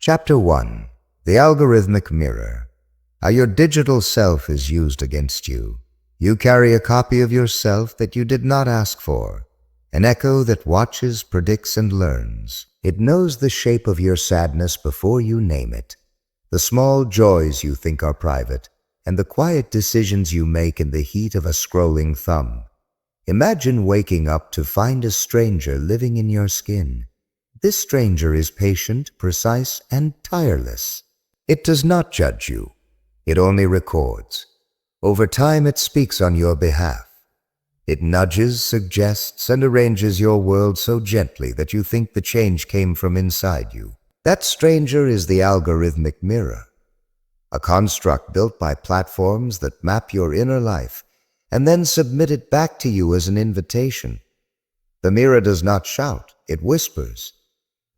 Chapter 1. The Algorithmic Mirror. How your digital self is used against you. You carry a copy of yourself that you did not ask for, an echo that watches, predicts, and learns. It knows the shape of your sadness before you name it, the small joys you think are private, and the quiet decisions you make in the heat of a scrolling thumb. Imagine waking up to find a stranger living in your skin. This stranger is patient, precise, and tireless. It does not judge you. It only records. Over time, it speaks on your behalf. It nudges, suggests, and arranges your world so gently that you think the change came from inside you. That stranger is the algorithmic mirror, a construct built by platforms that map your inner life and then submit it back to you as an invitation. The mirror does not shout, it whispers.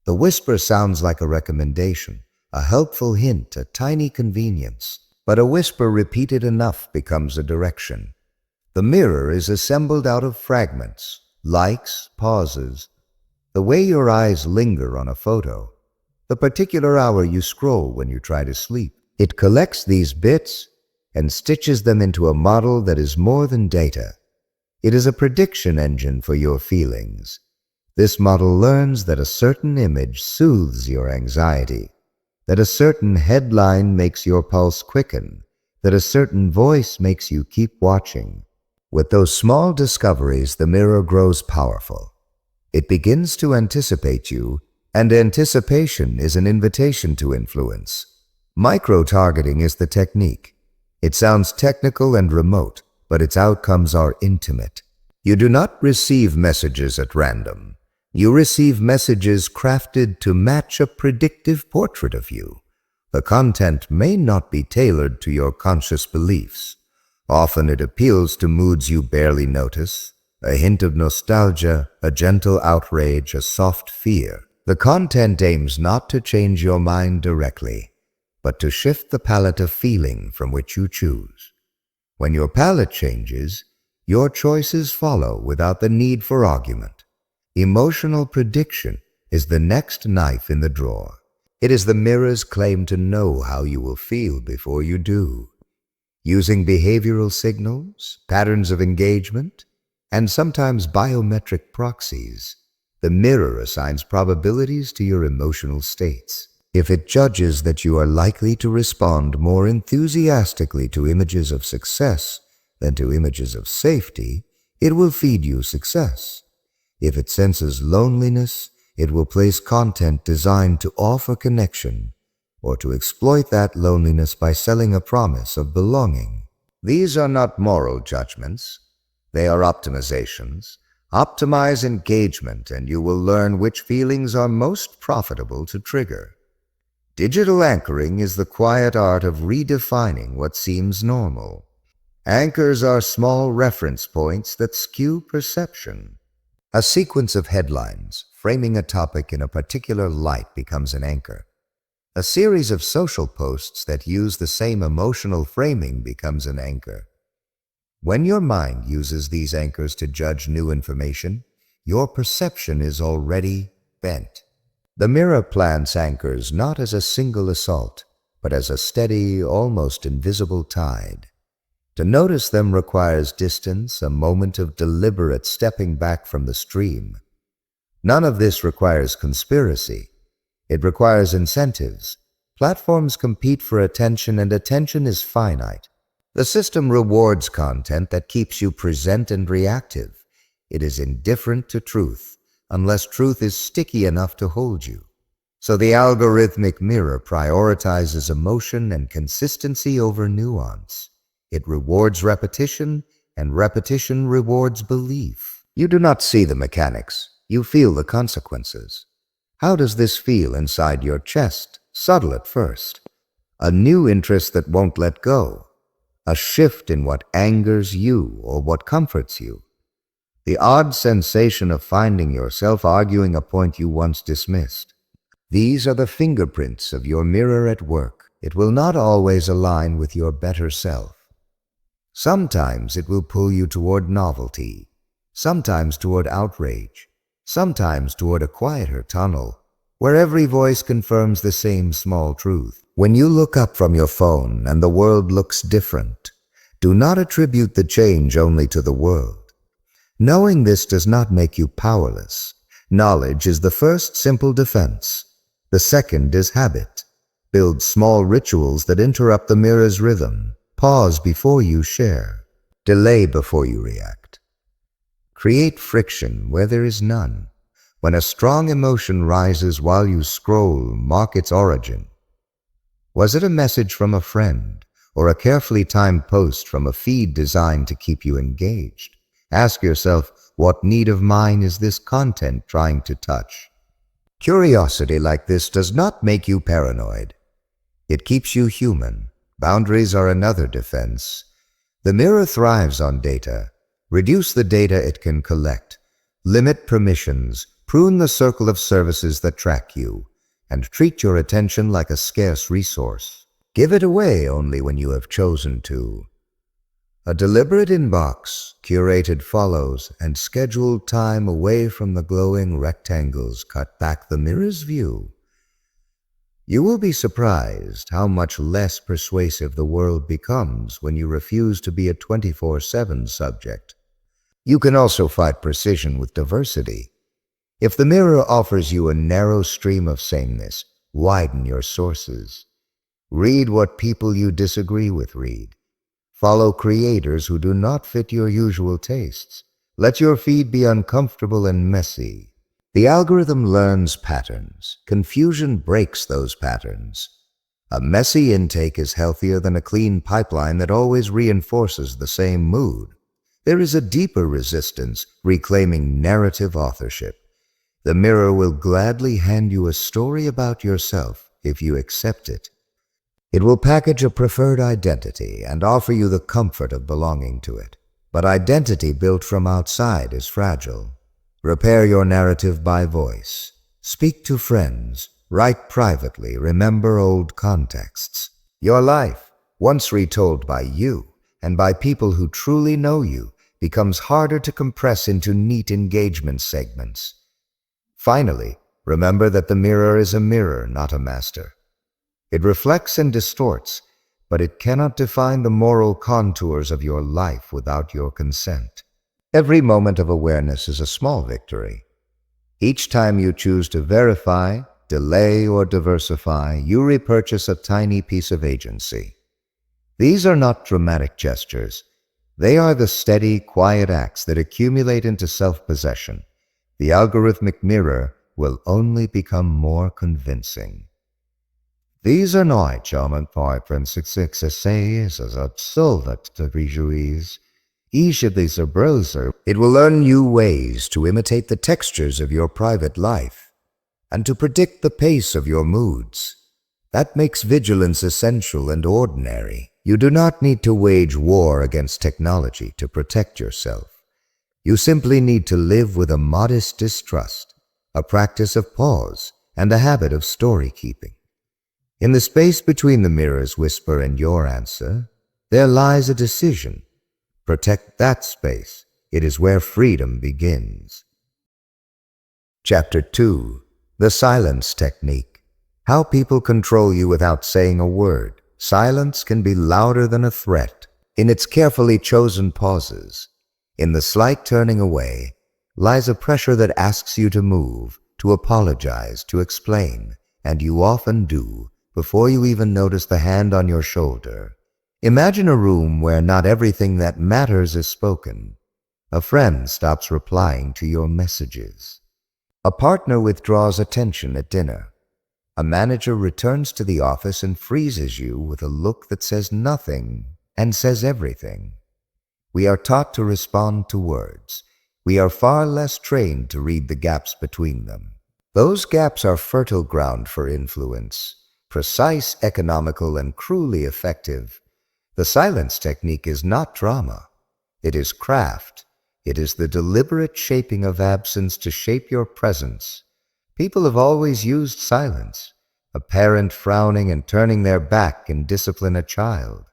The whisper sounds like a recommendation, a helpful hint, a tiny convenience. But a whisper repeated enough becomes a direction. The mirror is assembled out of fragments, likes, pauses, the way your eyes linger on a photo, the particular hour you scroll when you try to sleep. It collects these bits and stitches them into a model that is more than data. It is a prediction engine for your feelings. This model learns that a certain image soothes your anxiety, that a certain headline makes your pulse quicken, that a certain voice makes you keep watching. With those small discoveries, the mirror grows powerful. It begins to anticipate you, and anticipation is an invitation to influence. Micro-targeting is the technique. It sounds technical and remote, but its outcomes are intimate. You do not receive messages at random. You receive messages crafted to match a predictive portrait of you. The content may not be tailored to your conscious beliefs. Often it appeals to moods you barely notice, a hint of nostalgia, a gentle outrage, a soft fear. The content aims not to change your mind directly, but to shift the palette of feeling from which you choose. When your palette changes, your choices follow without the need for argument. Emotional prediction is the next knife in the drawer. It is the mirror's claim to know how you will feel before you do. Using behavioral signals, patterns of engagement, and sometimes biometric proxies, the mirror assigns probabilities to your emotional states. If it judges that you are likely to respond more enthusiastically to images of success than to images of safety, it will feed you success. If it senses loneliness, it will place content designed to offer connection or to exploit that loneliness by selling a promise of belonging. These are not moral judgments. They are optimizations. Optimize engagement and you will learn which feelings are most profitable to trigger. Digital anchoring is the quiet art of redefining what seems normal. Anchors are small reference points that skew perception. A sequence of headlines framing a topic in a particular light becomes an anchor. A series of social posts that use the same emotional framing becomes an anchor. When your mind uses these anchors to judge new information, your perception is already bent. The mirror plants anchors not as a single assault, but as a steady, almost invisible tide. To notice them requires distance, a moment of deliberate stepping back from the stream. None of this requires conspiracy. It requires incentives. Platforms compete for attention, and attention is finite. The system rewards content that keeps you present and reactive. It is indifferent to truth, unless truth is sticky enough to hold you. So the algorithmic mirror prioritizes emotion and consistency over nuance. It rewards repetition, and repetition rewards belief. You do not see the mechanics. You feel the consequences. How does this feel inside your chest? Subtle at first. A new interest that won't let go. A shift in what angers you or what comforts you. The odd sensation of finding yourself arguing a point you once dismissed. These are the fingerprints of your mirror at work. It will not always align with your better self. Sometimes it will pull you toward novelty, sometimes toward outrage, sometimes toward a quieter tunnel. where every voice confirms the same small truth. When you look up from your phone and the world looks different, do not attribute the change only to the world. Knowing this does not make you powerless. Knowledge is the first simple defense. The second is habit. Build small rituals that interrupt the mirror's rhythm. Pause before you share. Delay before you react. Create friction where there is none. When a strong emotion rises while you scroll, mark its origin. Was it a message from a friend, or a carefully timed post from a feed designed to keep you engaged? Ask yourself, what need of mine is this content trying to touch? Curiosity like this does not make you paranoid. It keeps you human. Boundaries are another defense. The mirror thrives on data. Reduce the data it can collect. Limit permissions. Prune the circle of services that track you, and treat your attention like a scarce resource. Give it away only when you have chosen to. A deliberate inbox, curated follows, and scheduled time away from the glowing rectangles cut back the mirror's view. You will be surprised how much less persuasive the world becomes when you refuse to be a 24/7 subject. You can also fight precision with diversity. If the mirror offers you a narrow stream of sameness, widen your sources. Read what people you disagree with read. Follow creators who do not fit your usual tastes. Let your feed be uncomfortable and messy. The algorithm learns patterns. Confusion breaks those patterns. A messy intake is healthier than a clean pipeline that always reinforces the same mood. There is a deeper resistance, reclaiming narrative authorship. The mirror will gladly hand you a story about yourself if you accept it. It will package a preferred identity and offer you the comfort of belonging to it. But identity built from outside is fragile. Repair your narrative by voice. Speak to friends. Write privately. Remember old contexts. Your life, once retold by you and by people who truly know you, becomes harder to compress into neat engagement segments. Finally, remember that the mirror is a mirror, not a master. It reflects and distorts, but it cannot define the moral contours of your life without your consent. Every moment of awareness is a small victory. Each time you choose to verify, delay, or diversify, you repurchase a tiny piece of agency. These are not dramatic gestures. They are the steady, quiet acts that accumulate into self-possession. The algorithmic mirror will only become more convincing. These are not charmant success essays as a solvent to rejuis. Each of these are browser. It will learn new ways to imitate the textures of your private life and to predict the pace of your moods. That makes vigilance essential and ordinary. You do not need to wage war against technology to protect yourself. You simply need to live with a modest distrust, a practice of pause, and a habit of story-keeping. In the space between the mirror's whisper and your answer, there lies a decision. Protect that space. It is where freedom begins. Chapter 2. The Silence Technique. How people control you without saying a word. Silence can be louder than a threat. In its carefully chosen pauses, in the slight turning away, lies a pressure that asks you to move, to apologize, to explain, and you often do, before you even notice the hand on your shoulder. Imagine a room where not everything that matters is spoken. A friend stops replying to your messages. A partner withdraws attention at dinner. A manager returns to the office and freezes you with a look that says nothing and says everything. We are taught to respond to words. We are far less trained to read the gaps between them. Those gaps are fertile ground for influence, precise, economical, and cruelly effective. The silence technique is not drama. It is craft. It is the deliberate shaping of absence to shape your presence. People have always used silence. A parent frowning and turning their back can discipline a child.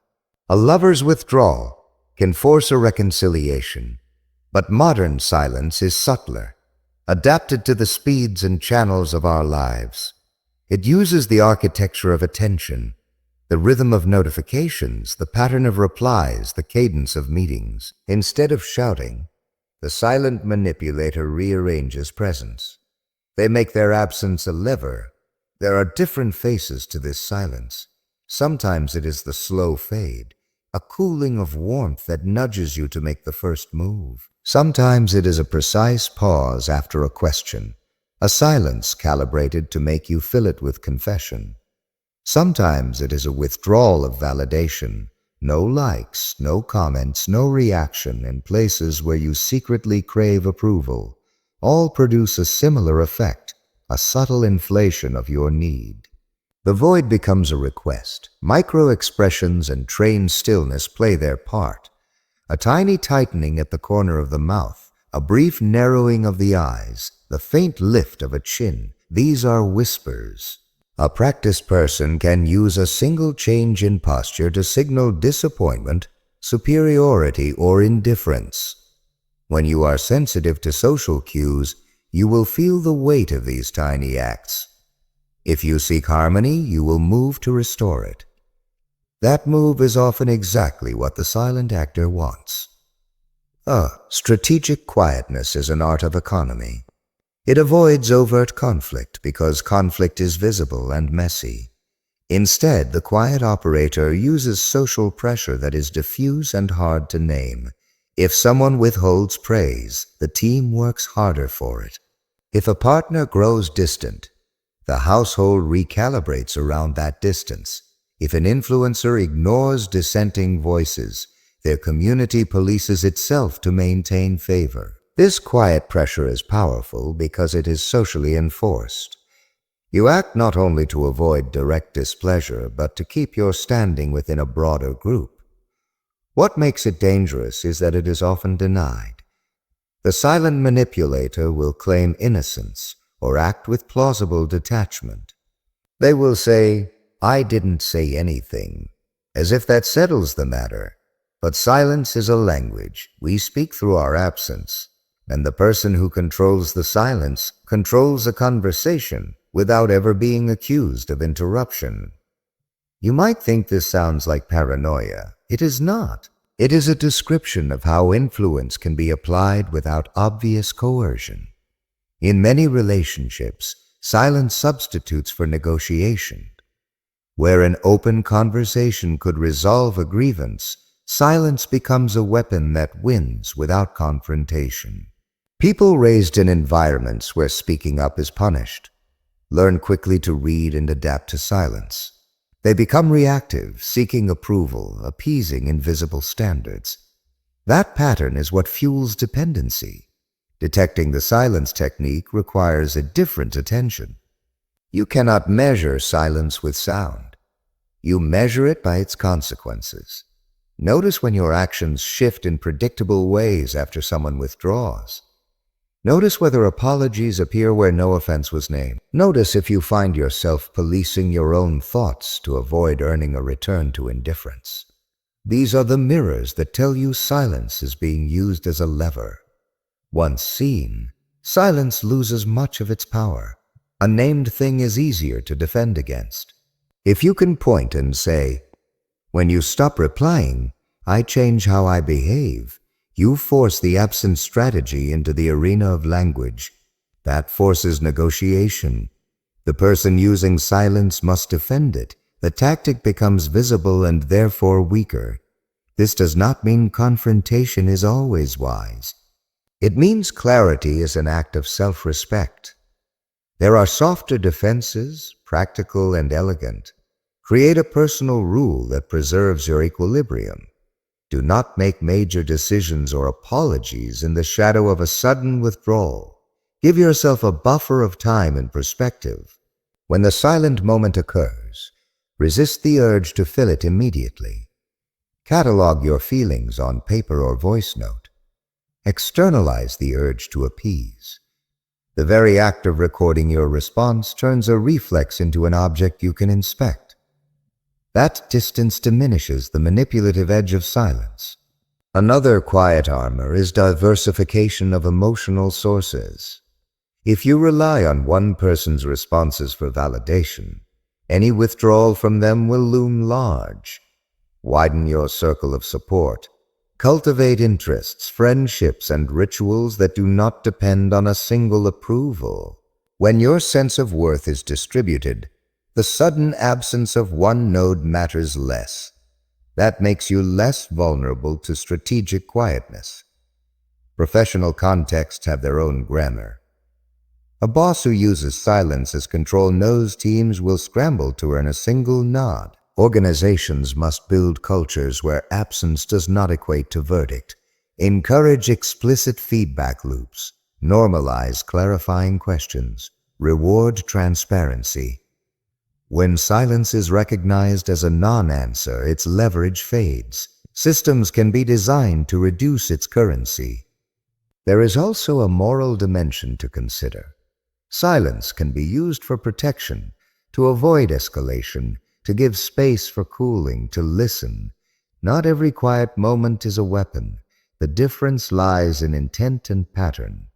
A lover's withdrawal can force a reconciliation. But modern silence is subtler. adapted to the speeds and channels of our lives. It uses the architecture of attention, the rhythm of notifications, the pattern of replies, the cadence of meetings. Instead of shouting, the silent manipulator rearranges presence. They make their absence a lever. There are different faces to this silence. Sometimes it is the slow fade, a cooling of warmth that nudges you to make the first move. Sometimes it is a precise pause after a question, a silence calibrated to make you fill it with confession. Sometimes it is a withdrawal of validation, no likes, no comments, no reaction in places where you secretly crave approval. All produce a similar effect, a subtle inflation of your need. The void becomes a request. Micro-expressions and trained stillness play their part. A tiny tightening at the corner of the mouth, a brief narrowing of the eyes, the faint lift of a chin. These are whispers. A practiced person can use a single change in posture to signal disappointment, superiority, or indifference. When you are sensitive to social cues, you will feel the weight of these tiny acts. If you seek harmony, you will move to restore it. That move is often exactly what the silent actor wants. Strategic quietness is an art of economy. It avoids overt conflict because conflict is visible and messy. Instead, the quiet operator uses social pressure that is diffuse and hard to name. If someone withholds praise, the team works harder for it. If a partner grows distant, the household recalibrates around that distance. If an influencer ignores dissenting voices, their community polices itself to maintain favor. This quiet pressure is powerful because it is socially enforced. You act not only to avoid direct displeasure, but to keep your standing within a broader group. What makes it dangerous is that it is often denied. The silent manipulator will claim innocence or act with plausible detachment. They will say, "I didn't say anything," as if that settles the matter. But silence is a language. We speak through our absence, and the person who controls the silence controls a conversation without ever being accused of interruption. You might think this sounds like paranoia. It is not. It is a description of how influence can be applied without obvious coercion. In many relationships, silence substitutes for negotiation. Where an open conversation could resolve a grievance, silence becomes a weapon that wins without confrontation. People raised in environments where speaking up is punished learn quickly to read and adapt to silence. They become reactive, seeking approval, appeasing invisible standards. That pattern is what fuels dependency. Detecting the silence technique requires a different attention. You cannot measure silence with sound. You measure it by its consequences. Notice when your actions shift in predictable ways after someone withdraws. Notice whether apologies appear where no offense was named. Notice if you find yourself policing your own thoughts to avoid earning a return to indifference. These are the mirrors that tell you silence is being used as a lever. Once seen, silence loses much of its power. A named thing is easier to defend against. If you can point and say, "When you stop replying, I change how I behave," you force the absent strategy into the arena of language. That forces negotiation. The person using silence must defend it. The tactic becomes visible and therefore weaker. This does not mean confrontation is always wise. It means clarity is an act of self-respect. There are softer defenses, practical and elegant. Create a personal rule that preserves your equilibrium. Do not make major decisions or apologies in the shadow of a sudden withdrawal. Give yourself a buffer of time and perspective. When the silent moment occurs, resist the urge to fill it immediately. Catalog your feelings on paper or voice note. Externalize the urge to appease. The very act of recording your response turns a reflex into an object you can inspect. That distance diminishes the manipulative edge of silence. Another quiet armor is diversification of emotional sources. If you rely on one person's responses for validation, any withdrawal from them will loom large. Widen your circle of support. Cultivate interests, friendships, and rituals that do not depend on a single approval. When your sense of worth is distributed, the sudden absence of one node matters less. That makes you less vulnerable to strategic quietness. Professional contexts have their own grammar. A boss who uses silence as control knows teams will scramble to earn a single nod. Organizations must build cultures where absence does not equate to verdict. Encourage explicit feedback loops. Normalize clarifying questions. Reward transparency. When silence is recognized as a non-answer, its leverage fades. Systems can be designed to reduce its currency. There is also a moral dimension to consider. Silence can be used for protection, to avoid escalation, to give space for cooling, to listen. Not every quiet moment is a weapon. The difference lies in intent and pattern.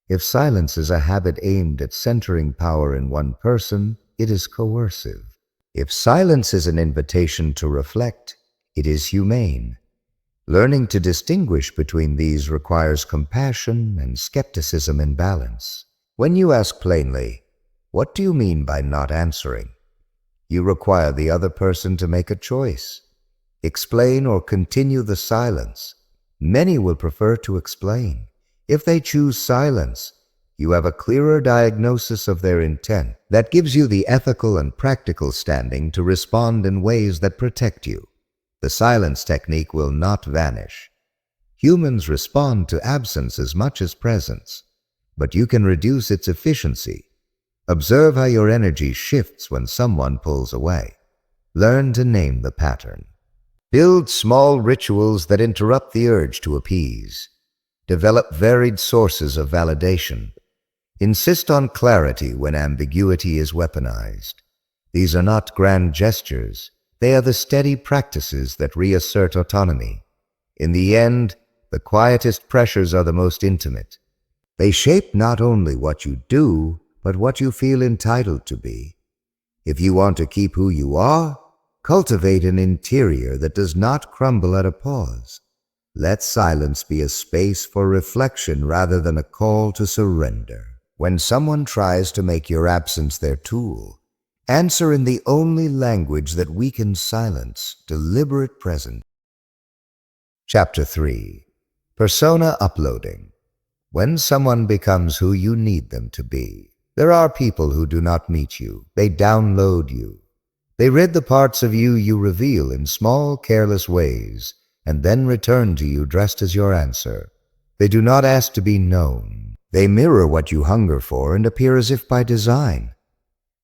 If silence is a habit aimed at centering power in one person, it is coercive. If silence is an invitation to reflect, it is humane. Learning to distinguish between these requires compassion and skepticism in balance. When you ask plainly, "What do you mean by not answering?" you require the other person to make a choice. Explain or continue the silence. Many will prefer to explain. If they choose silence, you have a clearer diagnosis of their intent that gives you the ethical and practical standing to respond in ways that protect you. The silence technique will not vanish. Humans respond to absence as much as presence, but you can reduce its efficiency. Observe how your energy shifts when someone pulls away. Learn to name the pattern. Build small rituals that interrupt the urge to appease. Develop varied sources of validation. Insist on clarity when ambiguity is weaponized. These are not grand gestures. They are the steady practices that reassert autonomy. In the end, the quietest pressures are the most intimate. They shape not only what you do, but what you feel entitled to be. If you want to keep who you are, cultivate an interior that does not crumble at a pause. Let silence be a space for reflection rather than a call to surrender. When someone tries to make your absence their tool, answer in the only language that weakens silence, deliberate presence. Chapter 3. Persona Uploading. When someone becomes who you need them to be, there are people who do not meet you. They download you. They read the parts of you you reveal in small, careless ways, and then return to you dressed as your answer. They do not ask to be known. They mirror what you hunger for and appear as if by design.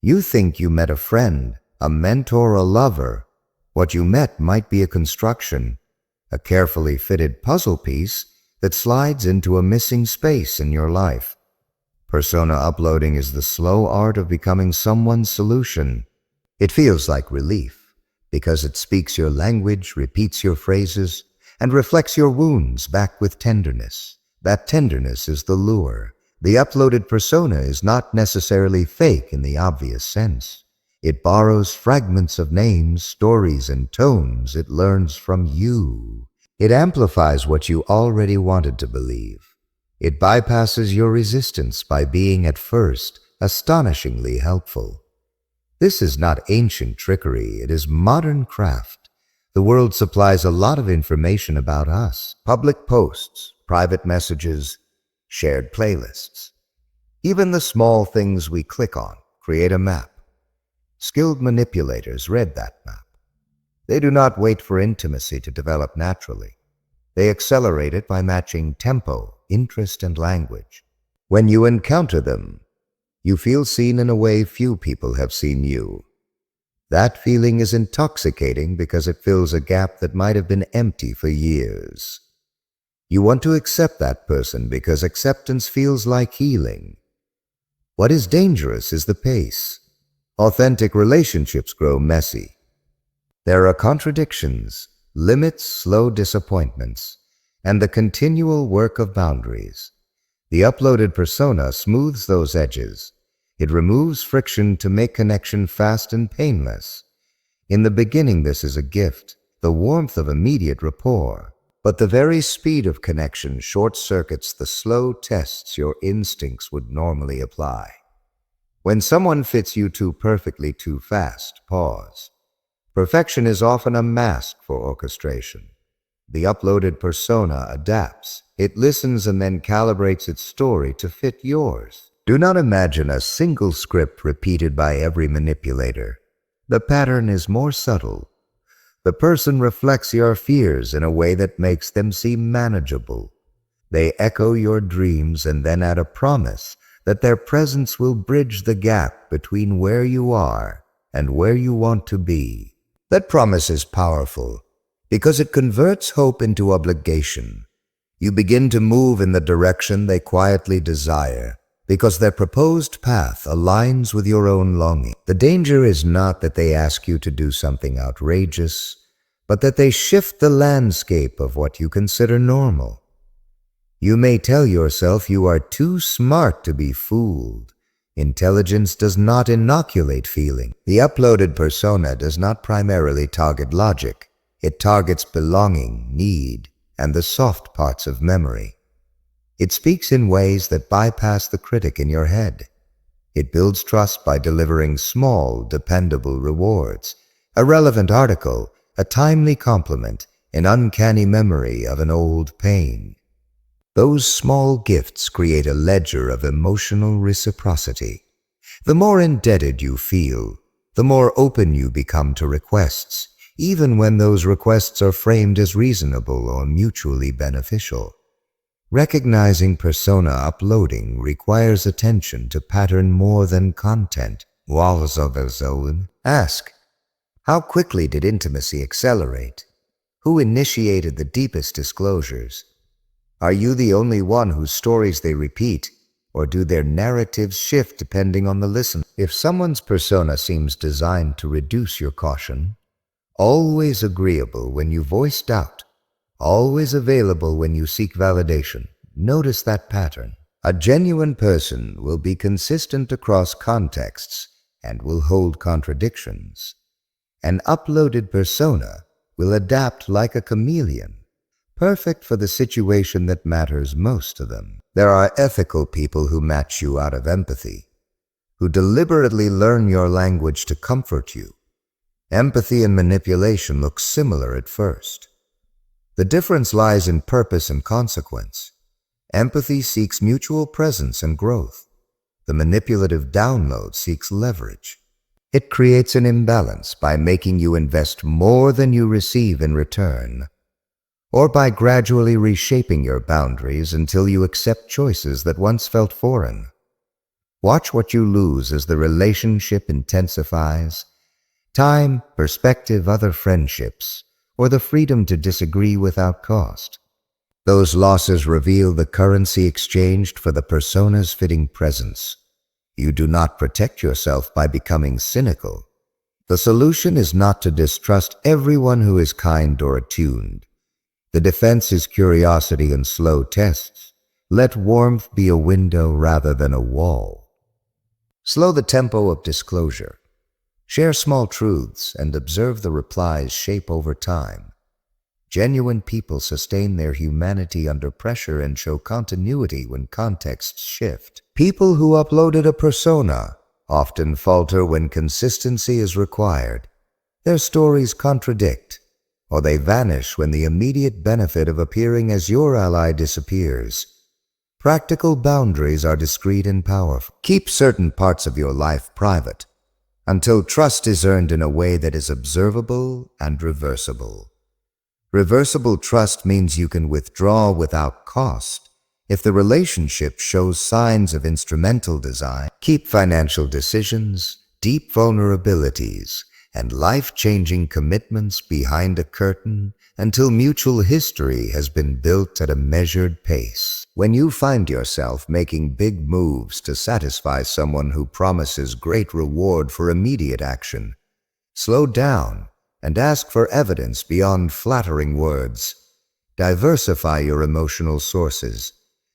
You think you met a friend, a mentor, a lover. What you met might be a construction, a carefully fitted puzzle piece that slides into a missing space in your life. Persona uploading is the slow art of becoming someone's solution. It feels like relief, because it speaks your language, repeats your phrases, and reflects your wounds back with tenderness. That tenderness is the lure. The uploaded persona is not necessarily fake in the obvious sense. It borrows fragments of names, stories, and tones it learns from you. It amplifies what you already wanted to believe. It bypasses your resistance by being, at first, astonishingly helpful. This is not ancient trickery, it is modern craft. The world supplies a lot of information about us. Public posts, private messages, shared playlists. Even the small things we click on create a map. Skilled manipulators read that map. They do not wait for intimacy to develop naturally. They accelerate it by matching tempo, interest, and language. When you encounter them, you feel seen in a way few people have seen you. That feeling is intoxicating because it fills a gap that might have been empty for years. You want to accept that person because acceptance feels like healing. What is dangerous is the pace. Authentic relationships grow messy. There are contradictions, limits, slow disappointments, and the continual work of boundaries. The uploaded persona smooths those edges. It removes friction to make connection fast and painless. In the beginning, this is a gift, the warmth of immediate rapport. But the very speed of connection short-circuits the slow tests your instincts would normally apply. When someone fits you too perfectly too fast, pause. Perfection is often a mask for orchestration. The uploaded persona adapts. It listens and then calibrates its story to fit yours. Do not imagine a single script repeated by every manipulator. The pattern is more subtle. The person reflects your fears in a way that makes them seem manageable. They echo your dreams and then add a promise that their presence will bridge the gap between where you are and where you want to be. That promise is powerful because it converts hope into obligation. You begin to move in the direction they quietly desire because their proposed path aligns with your own longing. The danger is not that they ask you to do something outrageous, but that they shift the landscape of what you consider normal. You may tell yourself you are too smart to be fooled. Intelligence does not inoculate feeling. The uploaded persona does not primarily target logic. It targets belonging, need, and the soft parts of memory. It speaks in ways that bypass the critic in your head. It builds trust by delivering small, dependable rewards, a relevant article, a timely compliment, an uncanny memory of an old pain. Those small gifts create a ledger of emotional reciprocity. The more indebted you feel, the more open you become to requests, even when those requests are framed as reasonable or mutually beneficial. Recognizing persona uploading requires attention to pattern more than content. Ask, how quickly did intimacy accelerate? Who initiated the deepest disclosures? Are you the only one whose stories they repeat, or do their narratives shift depending on the listener? If someone's persona seems designed to reduce your caution, always agreeable when you voice doubt, always available when you seek validation, notice that pattern. A genuine person will be consistent across contexts and will hold contradictions. An uploaded persona will adapt like a chameleon, perfect for the situation that matters most to them. There are ethical people who match you out of empathy, who deliberately learn your language to comfort you. Empathy and manipulation look similar at first. The difference lies in purpose and consequence. Empathy seeks mutual presence and growth. The manipulative download seeks leverage. It creates an imbalance by making you invest more than you receive in return, or by gradually reshaping your boundaries until you accept choices that once felt foreign. Watch what you lose as the relationship intensifies. Time, perspective, other friendships, or the freedom to disagree without cost. Those losses reveal the currency exchanged for the persona's fitting presence. You do not protect yourself by becoming cynical. The solution is not to distrust everyone who is kind or attuned. The defense is curiosity and slow tests. Let warmth be a window rather than a wall. Slow the tempo of disclosure. Share small truths and observe the replies shape over time. Genuine people sustain their humanity under pressure and show continuity when contexts shift. People who uploaded a persona often falter when consistency is required. Their stories contradict, or they vanish when the immediate benefit of appearing as your ally disappears. Practical boundaries are discreet and powerful. Keep certain parts of your life private until trust is earned in a way that is observable and reversible. Reversible trust means you can withdraw without cost if the relationship shows signs of instrumental design. Keep financial decisions, deep vulnerabilities, and life-changing commitments behind a curtain until mutual history has been built at a measured pace. When you find yourself making big moves to satisfy someone who promises great reward for immediate action, slow down and ask for evidence beyond flattering words. Diversify your emotional sources.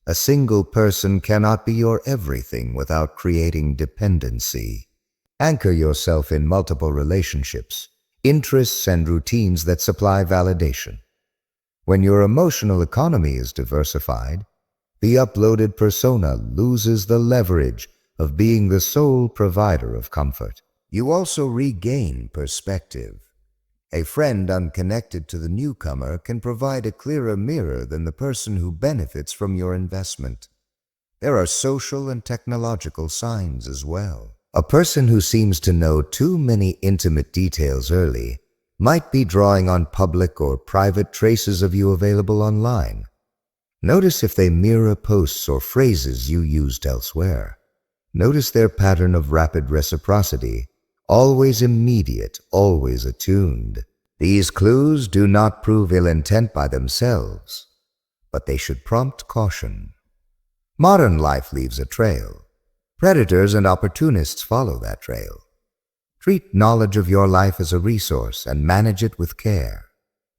A single person cannot be your everything without creating dependency. Anchor yourself in multiple relationships, interests, and routines that supply validation. When your emotional economy is diversified, the uploaded persona loses the leverage of being the sole provider of comfort. You also regain perspective. A friend unconnected to the newcomer can provide a clearer mirror than the person who benefits from your investment. There are social and technological signs as well. A person who seems to know too many intimate details early might be drawing on public or private traces of you available online. Notice if they mirror posts or phrases you used elsewhere. Notice their pattern of rapid reciprocity, always immediate, always attuned. These clues do not prove ill intent by themselves, but they should prompt caution. Modern life leaves a trail. Predators and opportunists follow that trail. Treat knowledge of your life as a resource and manage it with care.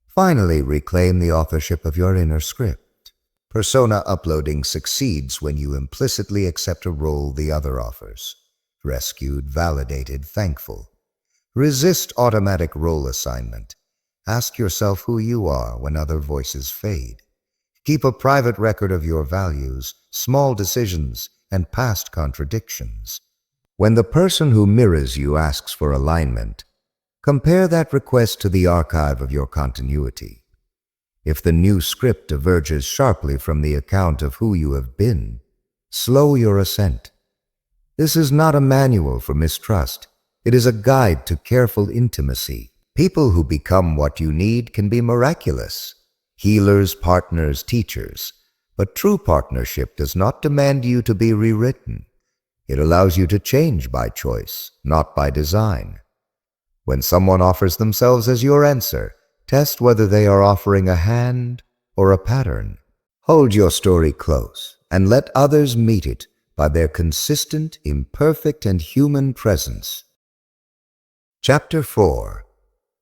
Finally, reclaim the authorship of your inner script. Persona uploading succeeds when you implicitly accept a role the other offers. Rescued, validated, thankful. Resist automatic role assignment. Ask yourself who you are when other voices fade. Keep a private record of your values, small decisions, and past contradictions. When the person who mirrors you asks for alignment, compare that request to the archive of your continuity. If the new script diverges sharply from the account of who you have been, slow your ascent. This is not a manual for mistrust. It is a guide to careful intimacy. People who become what you need can be miraculous. Healers, partners, teachers. But true partnership does not demand you to be rewritten. It allows you to change by choice, not by design. When someone offers themselves as your answer, test whether they are offering a hand or a pattern. Hold your story close and let others meet it by their consistent, imperfect, and human presence. Chapter 4.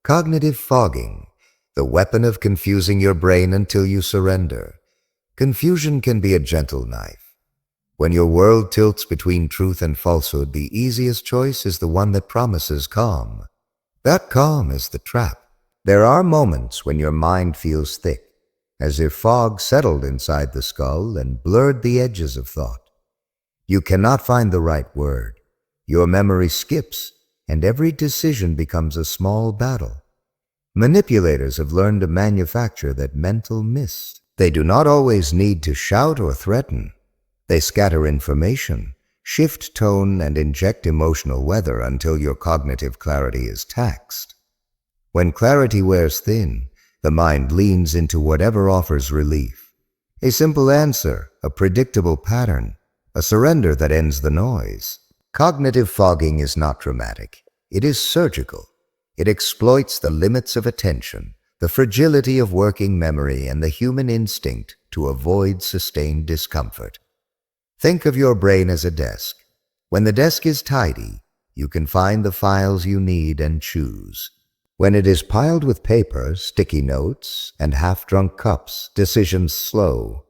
Cognitive Fogging, the weapon of confusing your brain until you surrender. Confusion can be a gentle knife. When your world tilts between truth and falsehood, the easiest choice is the one that promises calm. That calm is the trap. There are moments when your mind feels thick, as if fog settled inside the skull and blurred the edges of thought. You cannot find the right word. Your memory skips, and every decision becomes a small battle. Manipulators have learned to manufacture that mental mist. They do not always need to shout or threaten. They scatter information, shift tone, and inject emotional weather until your cognitive clarity is taxed. When clarity wears thin, the mind leans into whatever offers relief. A simple answer, a predictable pattern, a surrender that ends the noise. Cognitive fogging is not dramatic. It is surgical. It exploits the limits of attention, the fragility of working memory, and the human instinct to avoid sustained discomfort. Think of your brain as a desk. When the desk is tidy, you can find the files you need and choose. When it is piled with paper, sticky notes, and half-drunk cups, decisions slow.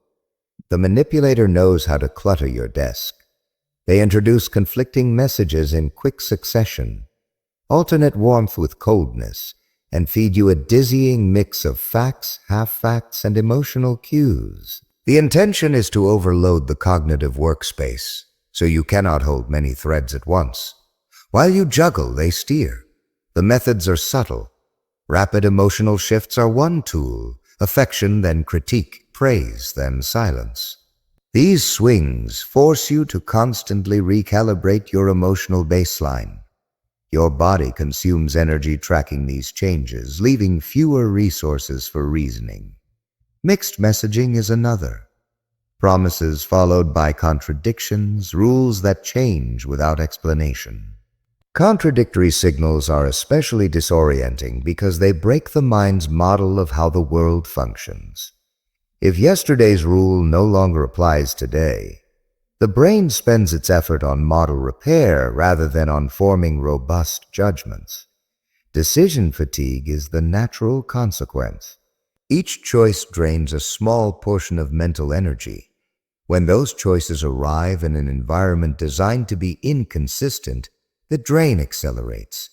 The manipulator knows how to clutter your desk. They introduce conflicting messages in quick succession, alternate warmth with coldness, and feed you a dizzying mix of facts, half-facts, and emotional cues. The intention is to overload the cognitive workspace, so you cannot hold many threads at once. While you juggle, they steer. The methods are subtle. Rapid emotional shifts are one tool, affection then critique, praise then silence. These swings force you to constantly recalibrate your emotional baseline. Your body consumes energy tracking these changes, leaving fewer resources for reasoning. Mixed messaging is another. Promises followed by contradictions, rules that change without explanation. Contradictory signals are especially disorienting because they break the mind's model of how the world functions. If yesterday's rule no longer applies today, the brain spends its effort on model repair rather than on forming robust judgments. Decision fatigue is the natural consequence. Each choice drains a small portion of mental energy, When those choices arrive in an environment designed to be inconsistent, the drain accelerates.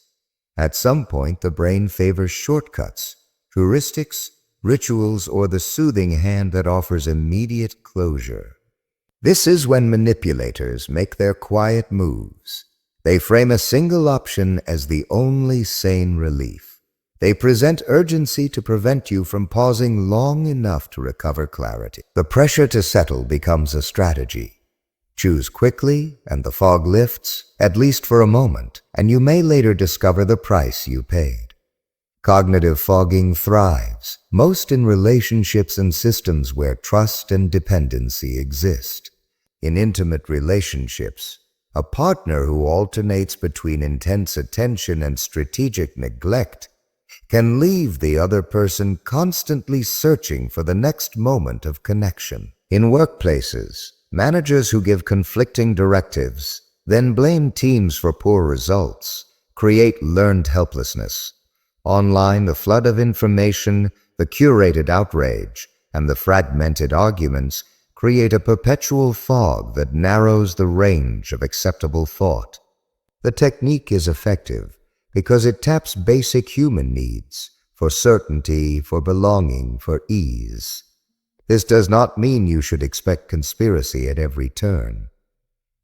At some point, the brain favors shortcuts, heuristics, rituals, or the soothing hand that offers immediate closure. This is when manipulators make their quiet moves. They frame a single option as the only sane relief. They present urgency to prevent you from pausing long enough to recover clarity. The pressure to settle becomes a strategy. Choose quickly, and the fog lifts, at least for a moment, and you may later discover the price you paid. Cognitive fogging thrives, most in relationships and systems where trust and dependency exist. In intimate relationships, a partner who alternates between intense attention and strategic neglect can leave the other person constantly searching for the next moment of connection. In workplaces, managers who give conflicting directives, then blame teams for poor results, create learned helplessness. Online, the flood of information, the curated outrage, and the fragmented arguments create a perpetual fog that narrows the range of acceptable thought. The technique is effective because it taps basic human needs for certainty, for belonging, for ease. This does not mean you should expect conspiracy at every turn.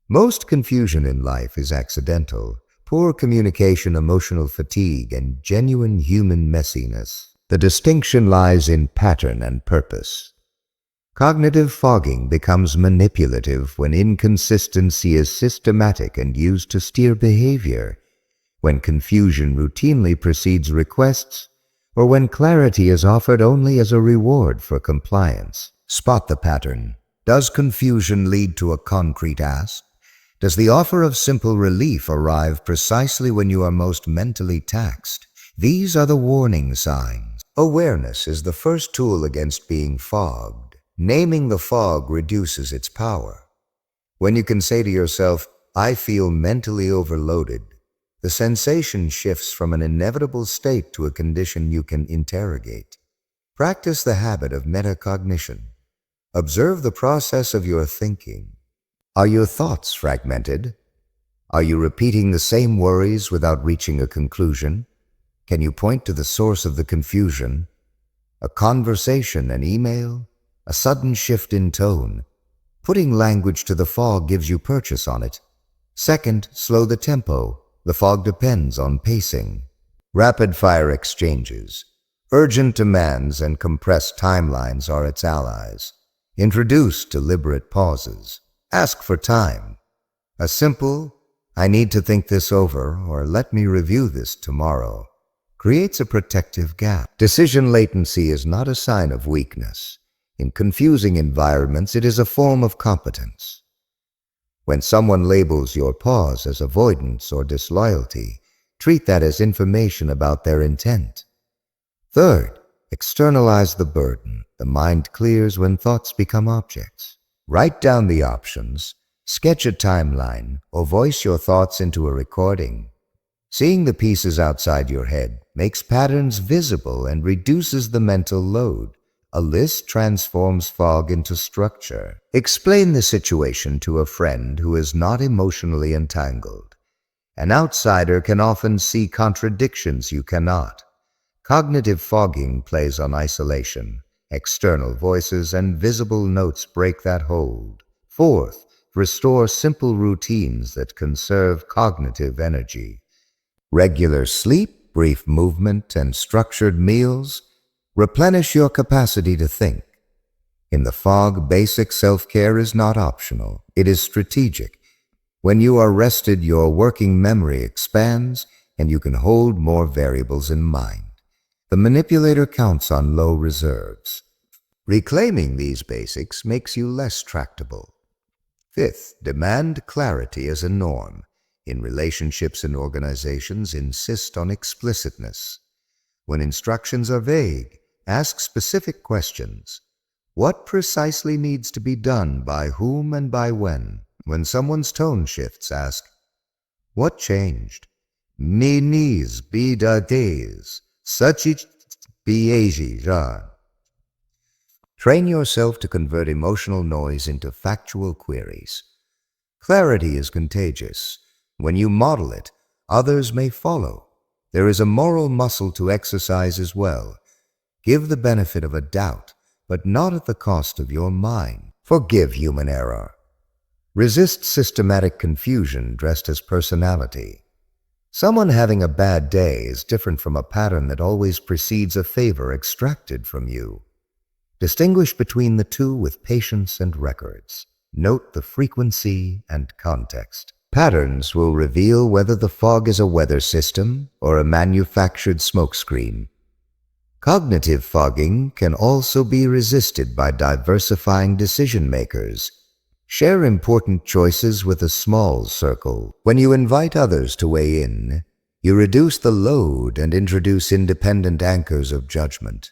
Most confusion in life is accidental, poor communication, emotional fatigue, and genuine human messiness. The distinction lies in pattern and purpose. Cognitive fogging becomes manipulative when inconsistency is systematic and used to steer behavior, when confusion routinely precedes requests, or when clarity is offered only as a reward for compliance. Spot the pattern. Does confusion lead to a concrete ask? Does the offer of simple relief arrive precisely when you are most mentally taxed? These are the warning signs. Awareness is the first tool against being fogged. Naming the fog reduces its power. When you can say to yourself, "I feel mentally overloaded," the sensation shifts from an inevitable state to a condition you can interrogate. Practice the habit of metacognition. Observe the process of your thinking. Are your thoughts fragmented? Are you repeating the same worries without reaching a conclusion? Can you point to the source of the confusion? A conversation, an email? A sudden shift in tone. Putting language to the fog gives you purchase on it. Second, slow the tempo. The fog depends on pacing. Rapid-fire exchanges. Urgent demands and compressed timelines are its allies. Introduce deliberate pauses. Ask for time. A simple, "I need to think this over," or "let me review this tomorrow," creates a protective gap. Decision latency is not a sign of weakness. In confusing environments, it is a form of competence. When someone labels your pause as avoidance or disloyalty, treat that as information about their intent. Third, externalize the burden. The mind clears when thoughts become objects. Write down the options, sketch a timeline, or voice your thoughts into a recording. Seeing the pieces outside your head makes patterns visible and reduces the mental load. A list transforms fog into structure. Explain the situation to a friend who is not emotionally entangled. An outsider can often see contradictions you cannot. Cognitive fogging plays on isolation. External voices and visible notes break that hold. Fourth, restore simple routines that conserve cognitive energy. Regular sleep, brief movement, and structured meals replenish your capacity to think. In the fog, basic self-care is not optional. It is strategic. When you are rested, your working memory expands, and you can hold more variables in mind. The manipulator counts on low reserves. Reclaiming these basics makes you less tractable. Fifth, demand clarity as a norm. In relationships and organizations, insist on explicitness. When instructions are vague, ask specific questions. What precisely needs to be done, by whom, and by when? When someone's tone shifts, ask, "What changed?" "Me knees be da days, such it be easy, ja." Train yourself to convert emotional noise into factual queries. Clarity is contagious. When you model it, others may follow. There is a moral muscle to exercise as well. Give the benefit of a doubt, but not at the cost of your mind. Forgive human error. Resist systematic confusion dressed as personality. Someone having a bad day is different from a pattern that always precedes a favor extracted from you. Distinguish between the two with patience and records. Note the frequency and context. Patterns will reveal whether the fog is a weather system or a manufactured smokescreen. Cognitive fogging can also be resisted by diversifying decision makers. Share important choices with a small circle. When you invite others to weigh in, you reduce the load and introduce independent anchors of judgment.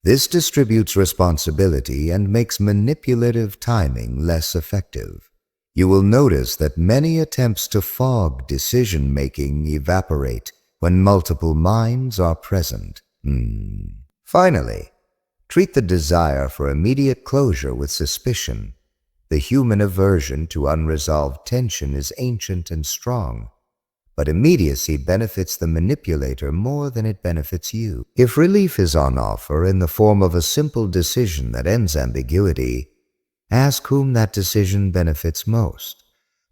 This distributes responsibility and makes manipulative timing less effective. You will notice that many attempts to fog decision-making evaporate when multiple minds are present. Finally, treat the desire for immediate closure with suspicion. The human aversion to unresolved tension is ancient and strong, but immediacy benefits the manipulator more than it benefits you. If relief is on offer in the form of a simple decision that ends ambiguity, ask whom that decision benefits most.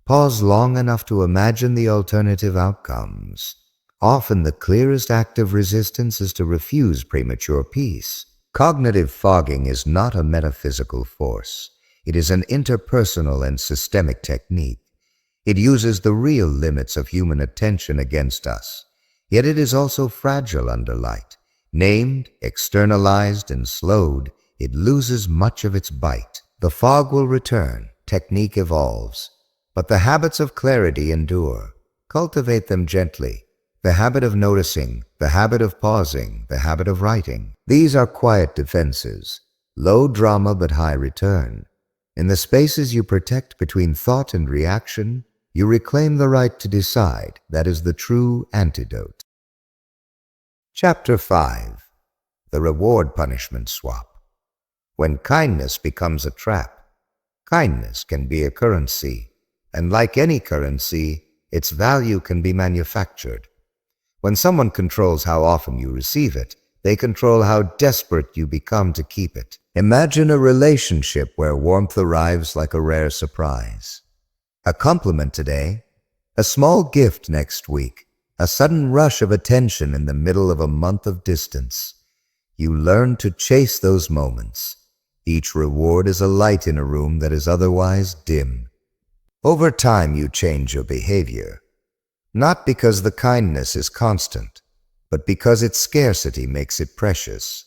Pause long enough to imagine the alternative outcomes. Often the clearest act of resistance is to refuse premature peace. Cognitive fogging is not a metaphysical force. It is an interpersonal and systemic technique. It uses the real limits of human attention against us. Yet it is also fragile under light. Named, externalized, and slowed, it loses much of its bite. The fog will return, technique evolves, but the habits of clarity endure. Cultivate them gently. The habit of noticing, the habit of pausing, the habit of writing. These are quiet defenses, low drama but high return. In the spaces you protect between thought and reaction, you reclaim the right to decide. That is the true antidote. Chapter 5. The Reward-Punishment Swap. When kindness becomes a trap, kindness can be a currency, and like any currency, its value can be manufactured. When someone controls how often you receive it, they control how desperate you become to keep it. Imagine a relationship where warmth arrives like a rare surprise. A compliment today, a small gift next week, a sudden rush of attention in the middle of a month of distance. You learn to chase those moments. Each reward is a light in a room that is otherwise dim. Over time you change your behavior, not because the kindness is constant, but because its scarcity makes it precious.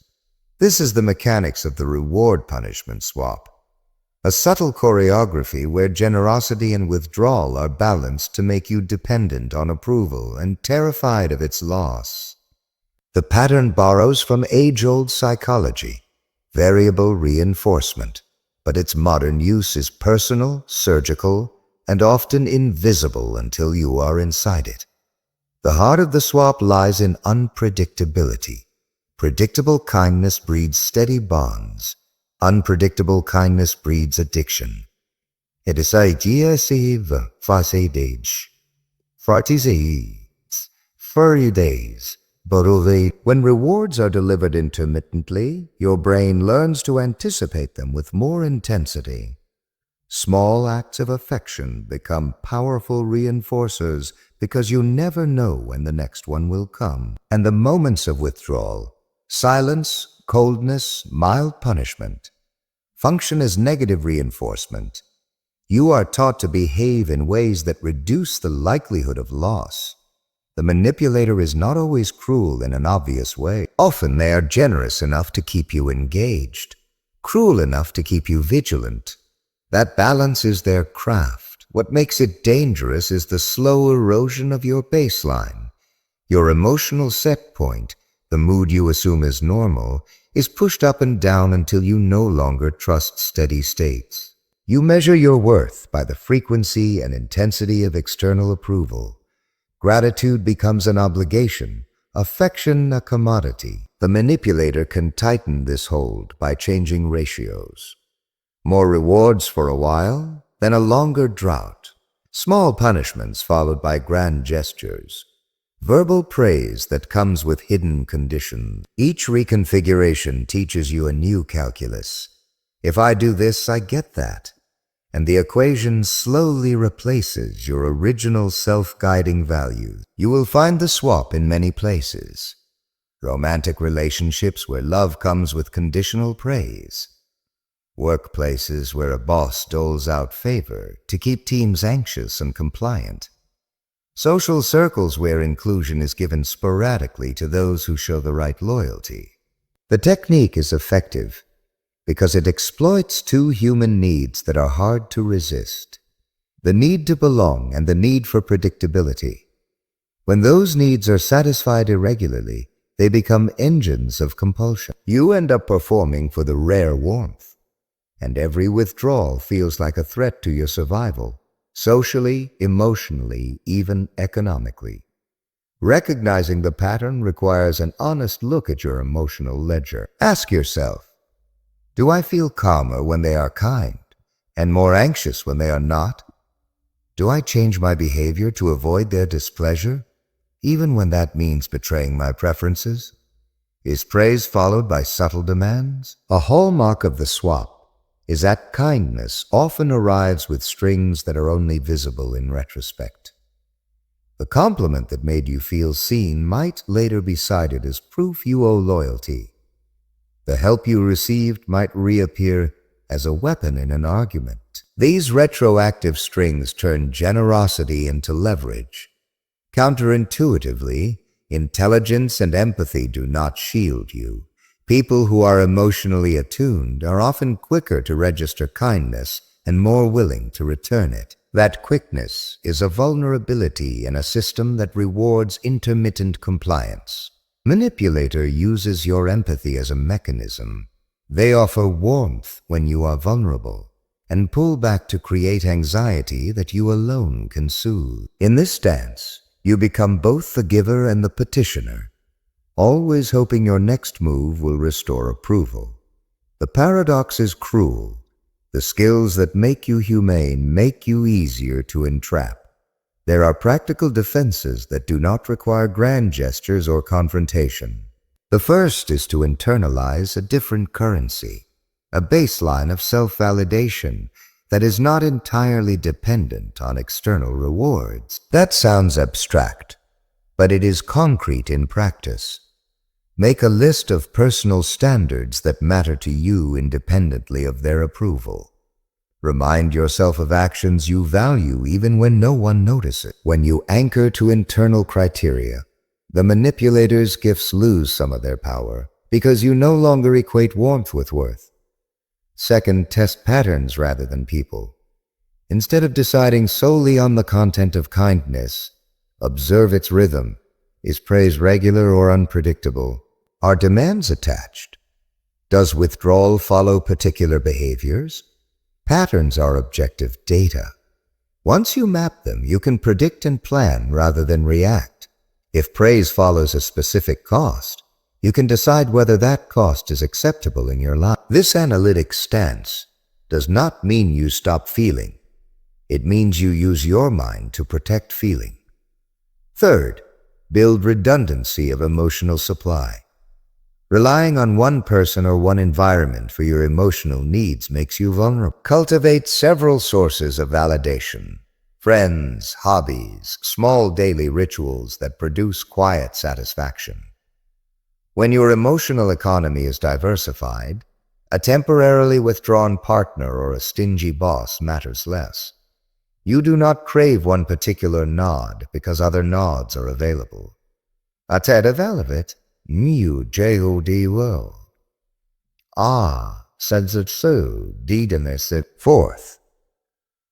This is the mechanics of the reward-punishment swap. A subtle choreography where generosity and withdrawal are balanced to make you dependent on approval and terrified of its loss. The pattern borrows from age-old psychology, variable reinforcement, but its modern use is personal, surgical, and often invisible until you are inside it. The heart of the swap lies in unpredictability. Predictable kindness breeds steady bonds. Unpredictable kindness breeds addiction. It is aggressive, facilidade, fartizates, furry days, borove. When rewards are delivered intermittently, your brain learns to anticipate them with more intensity. Small acts of affection become powerful reinforcers because you never know when the next one will come. And the moments of withdrawal, silence, coldness, mild punishment, function as negative reinforcement. You are taught to behave in ways that reduce the likelihood of loss. The manipulator is not always cruel in an obvious way. Often they are generous enough to keep you engaged, cruel enough to keep you vigilant. That balance is their craft. What makes it dangerous is the slow erosion of your baseline. Your emotional set point, the mood you assume is normal, is pushed up and down until you no longer trust steady states. You measure your worth by the frequency and intensity of external approval. Gratitude becomes an obligation, affection a commodity. The manipulator can tighten this hold by changing ratios. More rewards for a while, then a longer drought. Small punishments followed by grand gestures. Verbal praise that comes with hidden conditions. Each reconfiguration teaches you a new calculus. If I do this, I get that. And the equation slowly replaces your original self-guiding values. You will find the swap in many places. Romantic relationships where love comes with conditional praise. Workplaces where a boss doles out favor to keep teams anxious and compliant. Social circles where inclusion is given sporadically to those who show the right loyalty. The technique is effective because it exploits two human needs that are hard to resist: the need to belong and the need for predictability. When those needs are satisfied irregularly, they become engines of compulsion. You end up performing for the rare warmth, and every withdrawal feels like a threat to your survival, socially, emotionally, even economically. Recognizing the pattern requires an honest look at your emotional ledger. Ask yourself, do I feel calmer when they are kind and more anxious when they are not? Do I change my behavior to avoid their displeasure, even when that means betraying my preferences? Is praise followed by subtle demands? A hallmark of the swap is that kindness often arrives with strings that are only visible in retrospect. The compliment that made you feel seen might later be cited as proof you owe loyalty. The help you received might reappear as a weapon in an argument. These retroactive strings turn generosity into leverage. Counterintuitively, intelligence and empathy do not shield you. People who are emotionally attuned are often quicker to register kindness and more willing to return it. That quickness is a vulnerability in a system that rewards intermittent compliance. Manipulator uses your empathy as a mechanism. They offer warmth when you are vulnerable and pull back to create anxiety that you alone can soothe. In this stance, you become both the giver and the petitioner, always hoping your next move will restore approval. The paradox is cruel. The skills that make you humane make you easier to entrap. There are practical defenses that do not require grand gestures or confrontation. The first is to internalize a different currency, a baseline of self-validation that is not entirely dependent on external rewards. That sounds abstract, but it is concrete in practice. Make a list of personal standards that matter to you independently of their approval. Remind yourself of actions you value even when no one notices. When you anchor to internal criteria, the manipulator's gifts lose some of their power because you no longer equate warmth with worth. Second, test patterns rather than people. Instead of deciding solely on the content of kindness, observe its rhythm. Is praise regular or unpredictable? Are demands attached? Does withdrawal follow particular behaviors? Patterns are objective data. Once you map them, you can predict and plan rather than react. If praise follows a specific cost, you can decide whether that cost is acceptable in your life. This analytic stance does not mean you stop feeling. It means you use your mind to protect feeling. Third, build redundancy of emotional supply. Relying on one person or one environment for your emotional needs makes you vulnerable. Cultivate several sources of validation. Friends, hobbies, small daily rituals that produce quiet satisfaction. When your emotional economy is diversified, a temporarily withdrawn partner or a stingy boss matters less. You do not crave one particular nod because other nods are available. A tad of velvet. Mu J-O-D world. Says it so, deedness it. Fourth,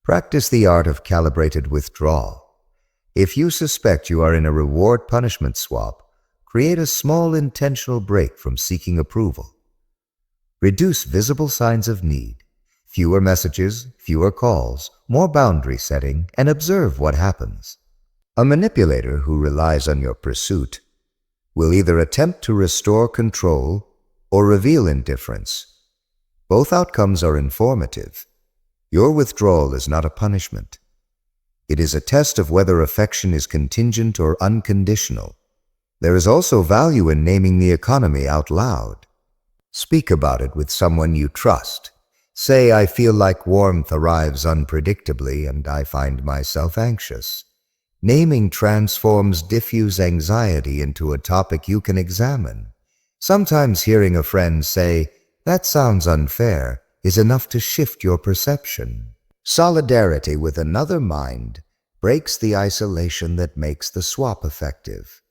practice the art of calibrated withdrawal. If you suspect you are in a reward-punishment swap, create a small intentional break from seeking approval. Reduce visible signs of need, fewer messages, fewer calls, more boundary setting, and observe what happens. A manipulator who relies on your pursuit will either attempt to restore control or reveal indifference. Both outcomes are informative. Your withdrawal is not a punishment. It is a test of whether affection is contingent or unconditional. There is also value in naming the economy out loud. Speak about it with someone you trust. Say, "I feel like warmth arrives unpredictably and I find myself anxious." Naming transforms diffuse anxiety into a topic you can examine. Sometimes hearing a friend say, "That sounds unfair," is enough to shift your perception. Solidarity with another mind breaks the isolation that makes the swap effective.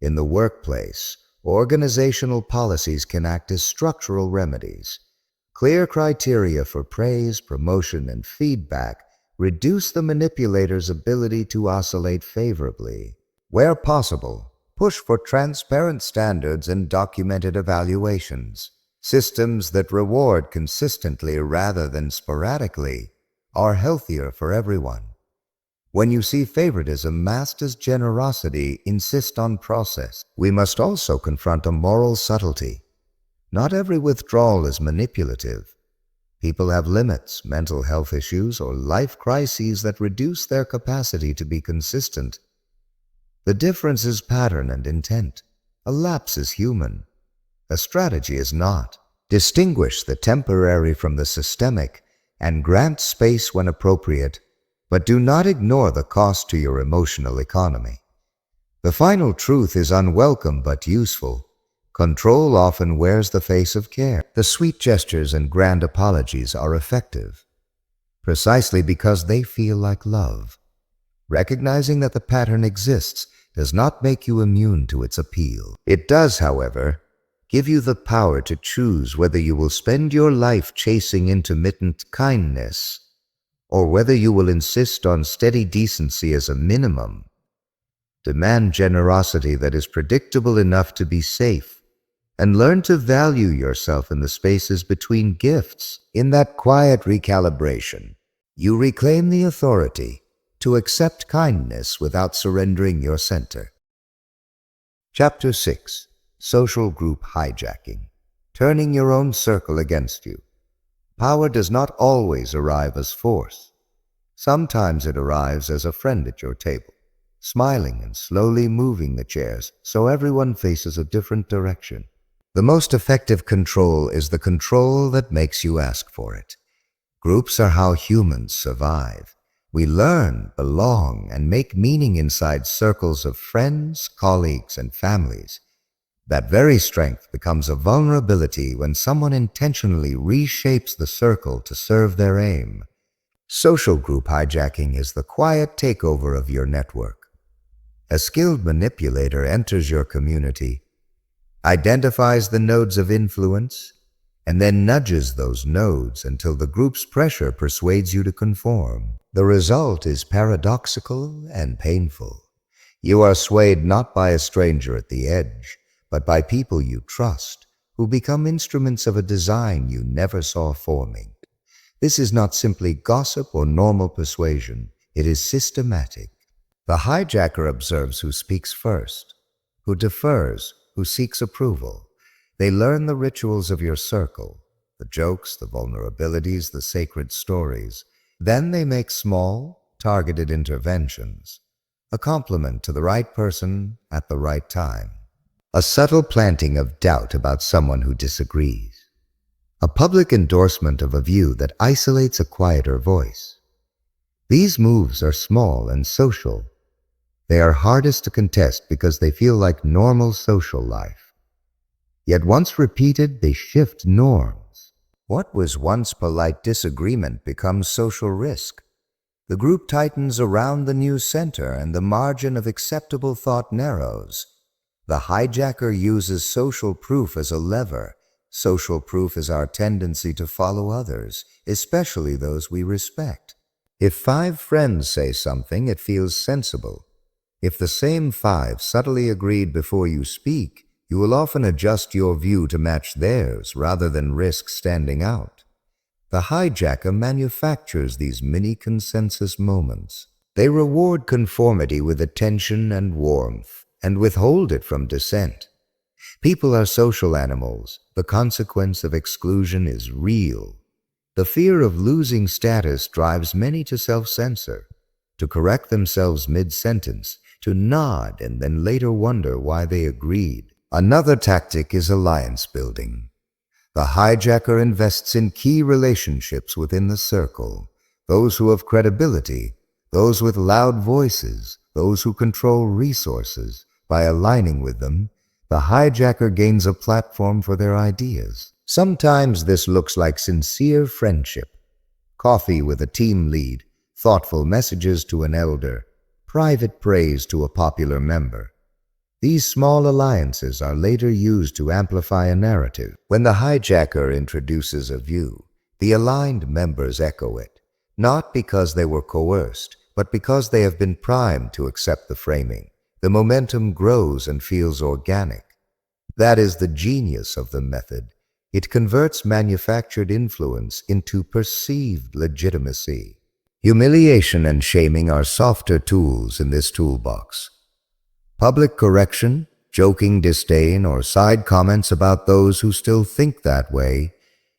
In the workplace, organizational policies can act as structural remedies. Clear criteria for praise, promotion, and feedback reduce the manipulator's ability to oscillate favorably. Where possible, push for transparent standards and documented evaluations. Systems that reward consistently rather than sporadically are healthier for everyone. When you see favoritism masked as generosity, insist on process. We must also confront a moral subtlety. Not every withdrawal is manipulative. People have limits, mental health issues, or life crises that reduce their capacity to be consistent. The difference is pattern and intent. A lapse is human. A strategy is not. Distinguish the temporary from the systemic and grant space when appropriate, but do not ignore the cost to your emotional economy. The final truth is unwelcome but useful. Control often wears the face of care. The sweet gestures and grand apologies are effective, precisely because they feel like love. Recognizing that the pattern exists does not make you immune to its appeal. It does, however, give you the power to choose whether you will spend your life chasing intermittent kindness or whether you will insist on steady decency as a minimum. Demand generosity that is predictable enough to be safe, and learn to value yourself in the spaces between gifts. In that quiet recalibration, you reclaim the authority to accept kindness without surrendering your center. Chapter 6. Social Group Hijacking. Turning your own circle against you. Power does not always arrive as force. Sometimes it arrives as a friend at your table, smiling and slowly moving the chairs so everyone faces a different direction. The most effective control is the control that makes you ask for it. Groups are how humans survive. We learn, belong, and make meaning inside circles of friends, colleagues, and families. That very strength becomes a vulnerability when someone intentionally reshapes the circle to serve their aim. Social group hijacking is the quiet takeover of your network. A skilled manipulator enters your community, identifies the nodes of influence, and then nudges those nodes until the group's pressure persuades you to conform. The result is paradoxical and painful. You are swayed not by a stranger at the edge, but by people you trust, who become instruments of a design you never saw forming. This is not simply gossip or normal persuasion. It is systematic. The hijacker observes who speaks first, who defers, who seeks approval. They learn the rituals of your circle, the jokes, the vulnerabilities, the sacred stories. Then they make small, targeted interventions, a compliment to the right person at the right time. A subtle planting of doubt about someone who disagrees. A public endorsement of a view that isolates a quieter voice. These moves are small and social. They are hardest to contest because they feel like normal social life. Yet once repeated, they shift norms. What was once polite disagreement becomes social risk. The group tightens around the new center and the margin of acceptable thought narrows. The hijacker uses social proof as a lever. Social proof is our tendency to follow others, especially those we respect. If 5 friends say something, it feels sensible. If the same 5 subtly agreed before you speak, you will often adjust your view to match theirs rather than risk standing out. The hijacker manufactures these mini consensus moments. They reward conformity with attention and warmth, and withhold it from dissent. People are social animals. The consequence of exclusion is real. The fear of losing status drives many to self-censor, to correct themselves mid-sentence, to nod and then later wonder why they agreed. Another tactic is alliance building. The hijacker invests in key relationships within the circle, those who have credibility, those with loud voices, those who control resources. By aligning with them, the hijacker gains a platform for their ideas. Sometimes this looks like sincere friendship, coffee with a team lead, thoughtful messages to an elder, private praise to a popular member. These small alliances are later used to amplify a narrative. When the hijacker introduces a view, the aligned members echo it, not because they were coerced, but because they have been primed to accept the framing. The momentum grows and feels organic. That is the genius of the method. It converts manufactured influence into perceived legitimacy. Humiliation and shaming are softer tools in this toolbox. Public correction, joking disdain, or side comments about those who still think that way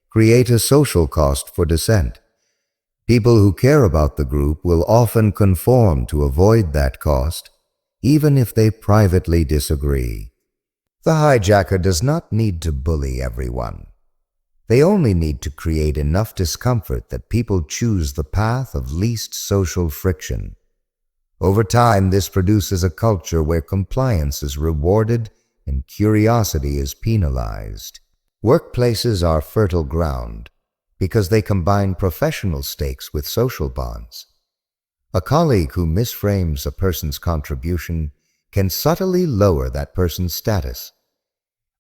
create a social cost for dissent. People who care about the group will often conform to avoid that cost, even if they privately disagree. The hijacker does not need to bully everyone. They only need to create enough discomfort that people choose the path of least social friction. Over time, this produces a culture where compliance is rewarded and curiosity is penalized. Workplaces are fertile ground because they combine professional stakes with social bonds. A colleague who misframes a person's contribution can subtly lower that person's status.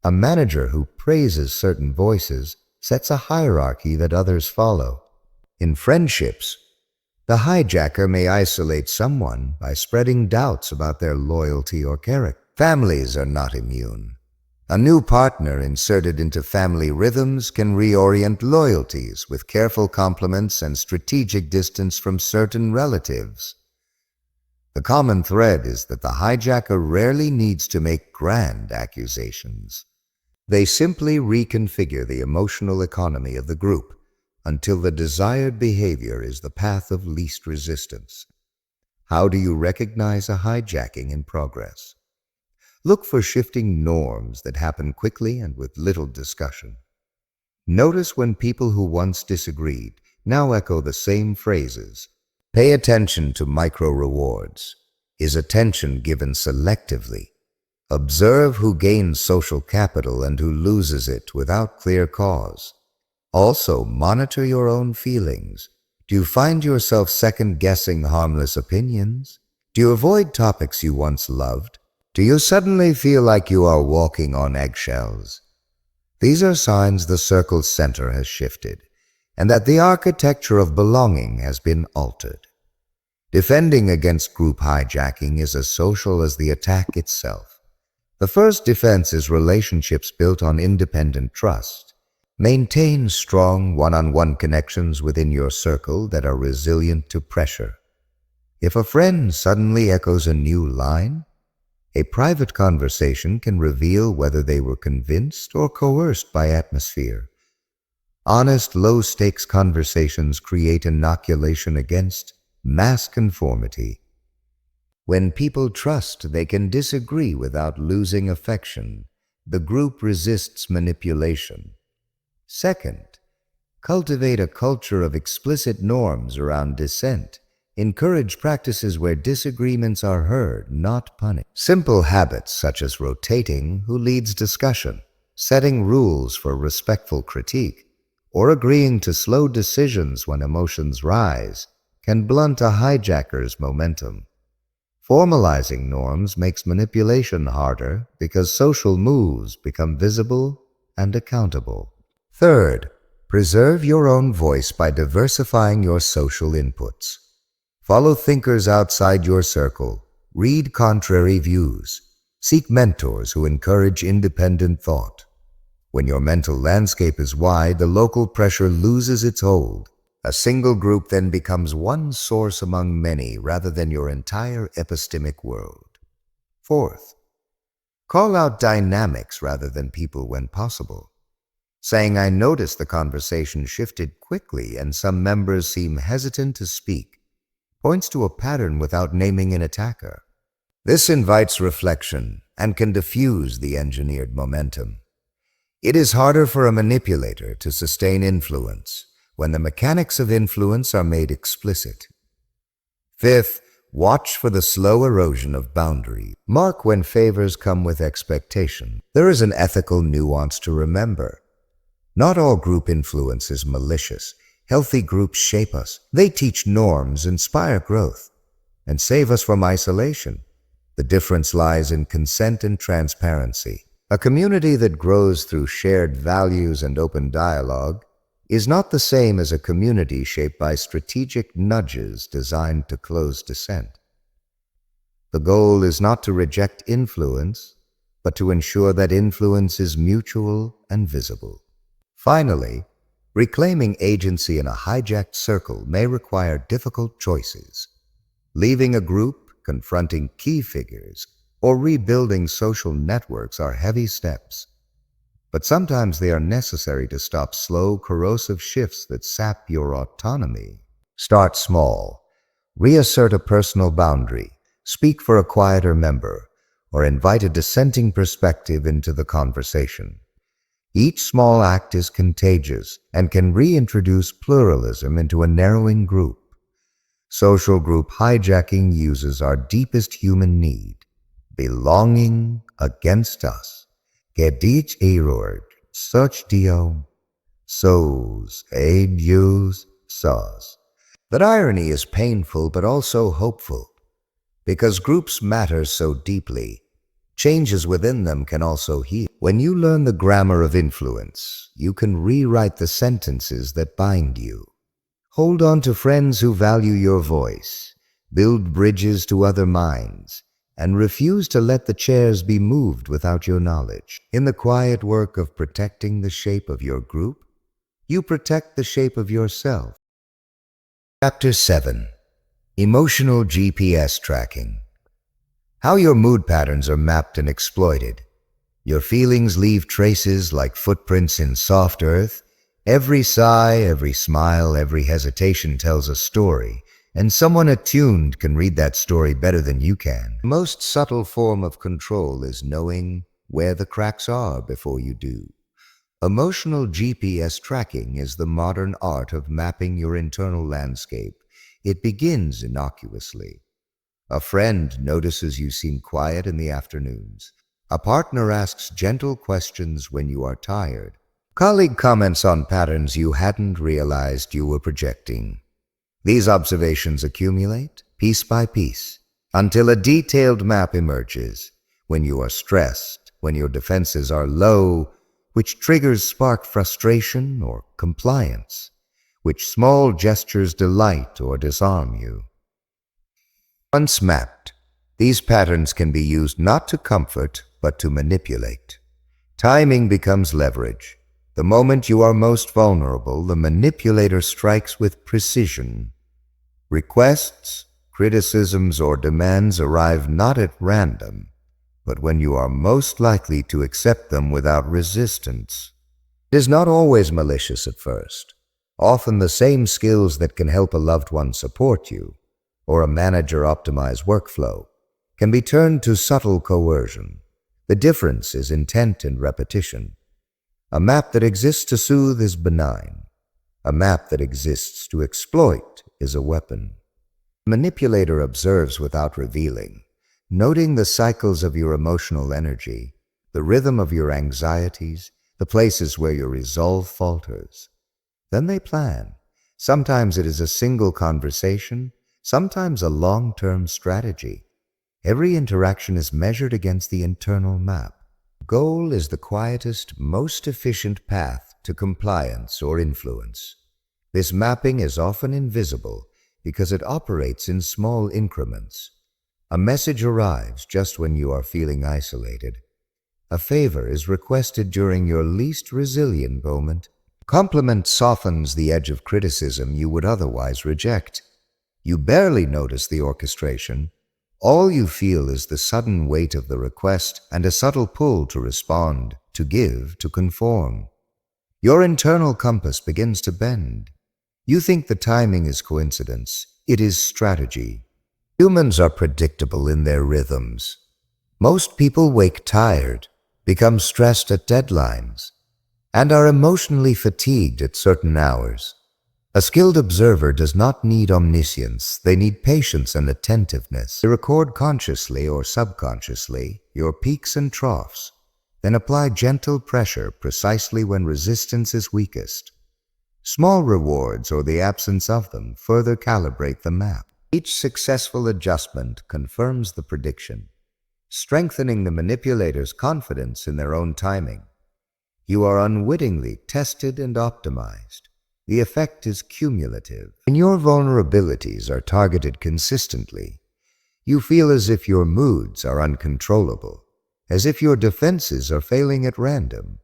A manager who praises certain voices sets a hierarchy that others follow. In friendships, the hijacker may isolate someone by spreading doubts about their loyalty or character. Families are not immune. A new partner inserted into family rhythms can reorient loyalties with careful compliments and strategic distance from certain relatives. The common thread is that the hijacker rarely needs to make grand accusations. They simply reconfigure the emotional economy of the group until the desired behavior is the path of least resistance. How do you recognize a hijacking in progress? Look for shifting norms that happen quickly and with little discussion. Notice when people who once disagreed now echo the same phrases. Pay attention to micro-rewards. Is attention given selectively? Observe who gains social capital and who loses it without clear cause. Also, monitor your own feelings. Do you find yourself second-guessing harmless opinions? Do you avoid topics you once loved? Do you suddenly feel like you are walking on eggshells? These are signs the circle's center has shifted, and that the architecture of belonging has been altered. Defending against group hijacking is as social as the attack itself. The first defense is relationships built on independent trust. Maintain strong one-on-one connections within your circle that are resilient to pressure. If a friend suddenly echoes a new line, a private conversation can reveal whether they were convinced or coerced by atmosphere. Honest, low-stakes conversations create inoculation against mass conformity. When people trust they can disagree without losing affection, the group resists manipulation. Second, cultivate a culture of explicit norms around dissent. Encourage practices where disagreements are heard, not punished. Simple habits such as rotating who leads discussion, setting rules for respectful critique, or agreeing to slow decisions when emotions rise can blunt a hijacker's momentum. Formalizing norms makes manipulation harder because social moves become visible and accountable. Third, preserve your own voice by diversifying your social inputs. Follow thinkers outside your circle, read contrary views, seek mentors who encourage independent thought. When your mental landscape is wide, the local pressure loses its hold. A single group then becomes one source among many rather than your entire epistemic world. Fourth, Call out dynamics rather than people when possible. Saying, "I noticed the conversation shifted quickly and some members seem hesitant to speak," points to a pattern without naming an attacker. This invites reflection and can diffuse the engineered momentum. It is harder for a manipulator to sustain influence when the mechanics of influence are made explicit. Fifth, watch for the slow erosion of boundary. Mark when favors come with expectation. There is an ethical nuance to remember. Not all group influence is malicious. Healthy groups shape us. They teach norms, inspire growth, and save us from isolation. The difference lies in consent and transparency. A community that grows through shared values and open dialogue is not the same as a community shaped by strategic nudges designed to close dissent. The goal is not to reject influence, but to ensure that influence is mutual and visible. Finally, reclaiming agency in a hijacked circle may require difficult choices. Leaving a group, confronting key figures, or rebuilding social networks are heavy steps. But sometimes they are necessary to stop slow, corrosive shifts that sap your autonomy. Start small. Reassert a personal boundary, speak for a quieter member, or invite a dissenting perspective into the conversation. Each small act is contagious and can reintroduce pluralism into a narrowing group. Social group hijacking uses our deepest human need, belonging against us. Gedich erord, such dio, so's, abuse, saws. That irony is painful but also hopeful. Because groups matter so deeply, changes within them can also heal. When you learn the grammar of influence, you can rewrite the sentences that bind you. Hold on to friends who value your voice, build bridges to other minds, and refuse to let the chairs be moved without your knowledge. In the quiet work of protecting the shape of your group, you protect the shape of yourself. Chapter 7. Emotional GPS Tracking. How your mood patterns are mapped and exploited. Your feelings leave traces like footprints in soft earth. Every sigh, every smile, every hesitation tells a story, and someone attuned can read that story better than you can. The most subtle form of control is knowing where the cracks are before you do. Emotional GPS tracking is the modern art of mapping your internal landscape. It begins innocuously. A friend notices you seem quiet in the afternoons. A partner asks gentle questions when you are tired. Colleague comments on patterns you hadn't realized you were projecting. These observations accumulate, piece by piece, until a detailed map emerges. When you are stressed, when your defenses are low, which triggers spark frustration or compliance, which small gestures delight or disarm you. Once mapped, these patterns can be used not to comfort, but to manipulate. Timing becomes leverage. The moment you are most vulnerable, the manipulator strikes with precision. Requests, criticisms, or demands arrive not at random, but when you are most likely to accept them without resistance. It is not always malicious at first. Often the same skills that can help a loved one support you, or a manager optimize workflow, can be turned to subtle coercion. The difference is intent and repetition. A map that exists to soothe is benign. A map that exists to exploit is a weapon. The manipulator observes without revealing, noting the cycles of your emotional energy, the rhythm of your anxieties, the places where your resolve falters. Then they plan. Sometimes it is a single conversation, sometimes a long-term strategy. Every interaction is measured against the internal map. Goal is the quietest, most efficient path to compliance or influence. This mapping is often invisible because it operates in small increments. A message arrives just when you are feeling isolated. A favor is requested during your least resilient moment. Compliment softens the edge of criticism you would otherwise reject. You barely notice the orchestration, All you feel is the sudden weight of the request and a subtle pull to respond, to give, to conform. Your internal compass begins to bend. You think the timing is coincidence. It is strategy. Humans are predictable in their rhythms. Most people wake tired, become stressed at deadlines, and are emotionally fatigued at certain hours. A skilled observer does not need omniscience. They need patience and attentiveness. They record consciously or subconsciously your peaks and troughs, then apply gentle pressure precisely when resistance is weakest. Small rewards or the absence of them further calibrate the map. Each successful adjustment confirms the prediction, strengthening the manipulator's confidence in their own timing. You are unwittingly tested and optimized. The effect is cumulative. When your vulnerabilities are targeted consistently, you feel as if your moods are uncontrollable, as if your defenses are failing at random.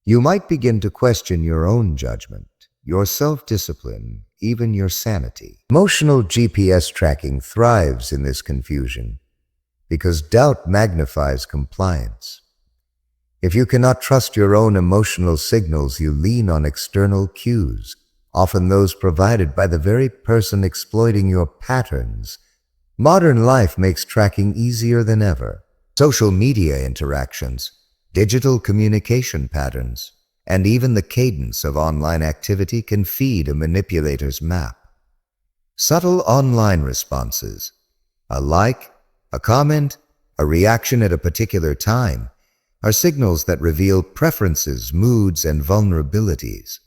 You might begin to question your own judgment, your self-discipline, even your sanity. Emotional GPS tracking thrives in this confusion because doubt magnifies compliance. If you cannot trust your own emotional signals, you lean on external cues, often those provided by the very person exploiting your patterns. Modern life makes tracking easier than ever. Social media interactions, digital communication patterns, and even the cadence of online activity can feed a manipulator's map. Subtle online responses, a like, a comment, a reaction at a particular time, are signals that reveal preferences, moods, and vulnerabilities.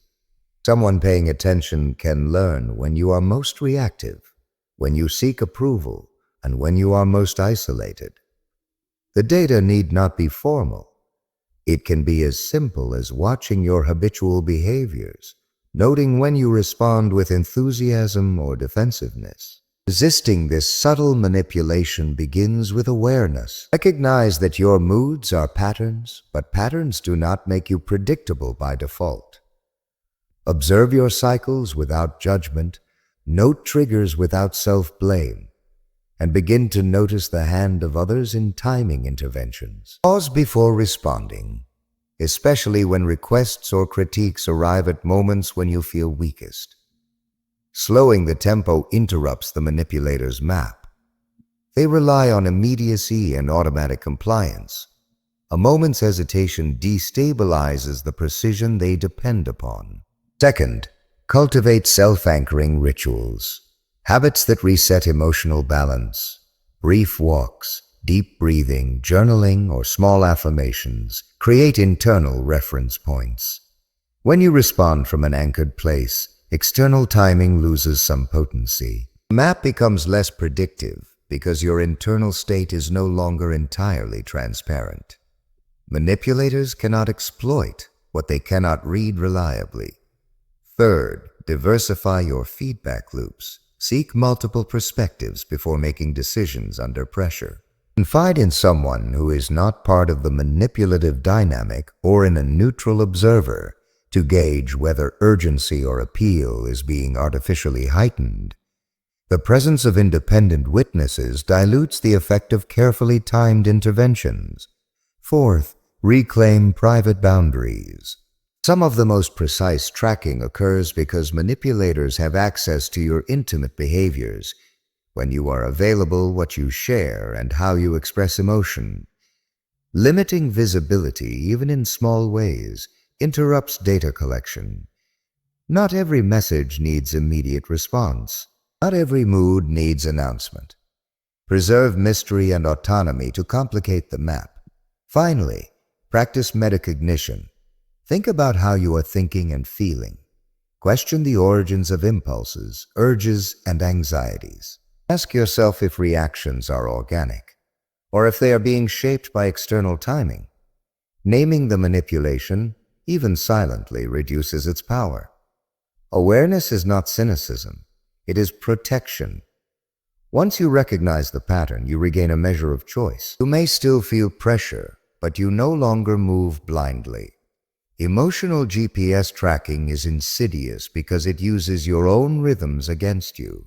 Someone paying attention can learn when you are most reactive, when you seek approval, and when you are most isolated. The data need not be formal. It can be as simple as watching your habitual behaviors, noting when you respond with enthusiasm or defensiveness. Resisting this subtle manipulation begins with awareness. Recognize that your moods are patterns, but patterns do not make you predictable by default. Observe your cycles without judgment, note triggers without self-blame, and begin to notice the hand of others in timing interventions. Pause before responding, especially when requests or critiques arrive at moments when you feel weakest. Slowing the tempo interrupts the manipulator's map. They rely on immediacy and automatic compliance. A moment's hesitation destabilizes the precision they depend upon. Second, cultivate self-anchoring rituals, habits that reset emotional balance. Brief walks, deep breathing, journaling, or small affirmations create internal reference points. When you respond from an anchored place, external timing loses some potency. The map becomes less predictive because your internal state is no longer entirely transparent. Manipulators cannot exploit what they cannot read reliably. Third, diversify your feedback loops. Seek multiple perspectives before making decisions under pressure. Confide in someone who is not part of the manipulative dynamic or in a neutral observer to gauge whether urgency or appeal is being artificially heightened. The presence of independent witnesses dilutes the effect of carefully timed interventions. Fourth, reclaim private boundaries. Some of the most precise tracking occurs because manipulators have access to your intimate behaviors, when you are available, what you share, and how you express emotion. Limiting visibility, even in small ways, interrupts data collection. Not every message needs immediate response. Not every mood needs announcement. Preserve mystery and autonomy to complicate the map. Finally, practice metacognition. Think about how you are thinking and feeling. Question the origins of impulses, urges, and anxieties. Ask yourself if reactions are organic, or if they are being shaped by external timing. Naming the manipulation, even silently, reduces its power. Awareness is not cynicism. It is protection. Once you recognize the pattern, you regain a measure of choice. You may still feel pressure, but you no longer move blindly. Emotional GPS tracking is insidious because it uses your own rhythms against you.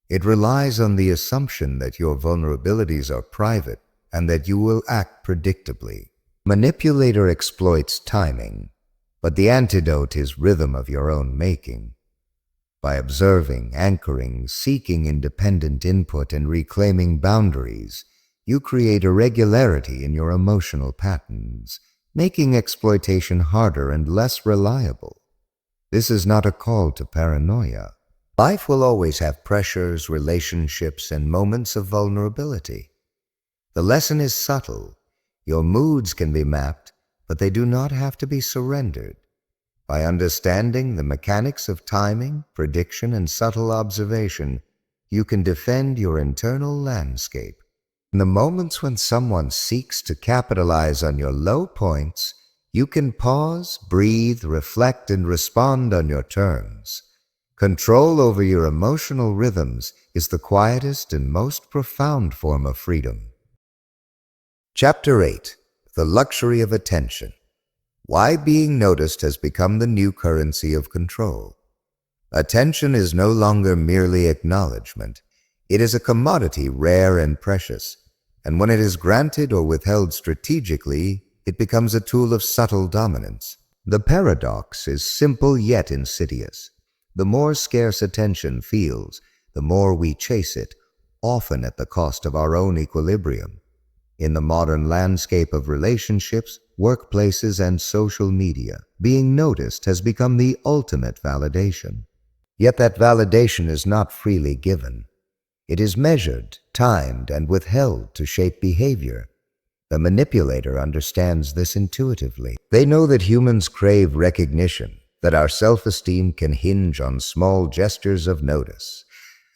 It relies on the assumption that your vulnerabilities are private and that you will act predictably. Manipulator exploits timing, but the antidote is rhythm of your own making. By observing, anchoring, seeking independent input, and reclaiming boundaries, you create a regularity in your emotional patterns, making exploitation harder and less reliable. This is not a call to paranoia. Life will always have pressures, relationships, and moments of vulnerability. The lesson is subtle. Your moods can be mapped, but they do not have to be surrendered. By understanding the mechanics of timing, prediction, and subtle observation, you can defend your internal landscape. In the moments when someone seeks to capitalize on your low points, you can pause, breathe, reflect, and respond on your terms. Control over your emotional rhythms is the quietest and most profound form of freedom. Chapter 8. The Luxury of Attention. Why being noticed has become the new currency of control. Attention is no longer merely acknowledgement. It is a commodity rare and precious, and when it is granted or withheld strategically, it becomes a tool of subtle dominance. The paradox is simple yet insidious. The more scarce attention feels, the more we chase it, often at the cost of our own equilibrium. In the modern landscape of relationships, workplaces, and social media, being noticed has become the ultimate validation. Yet that validation is not freely given. It is measured, timed, and withheld to shape behavior. The manipulator understands this intuitively. They know that humans crave recognition, that our self-esteem can hinge on small gestures of notice.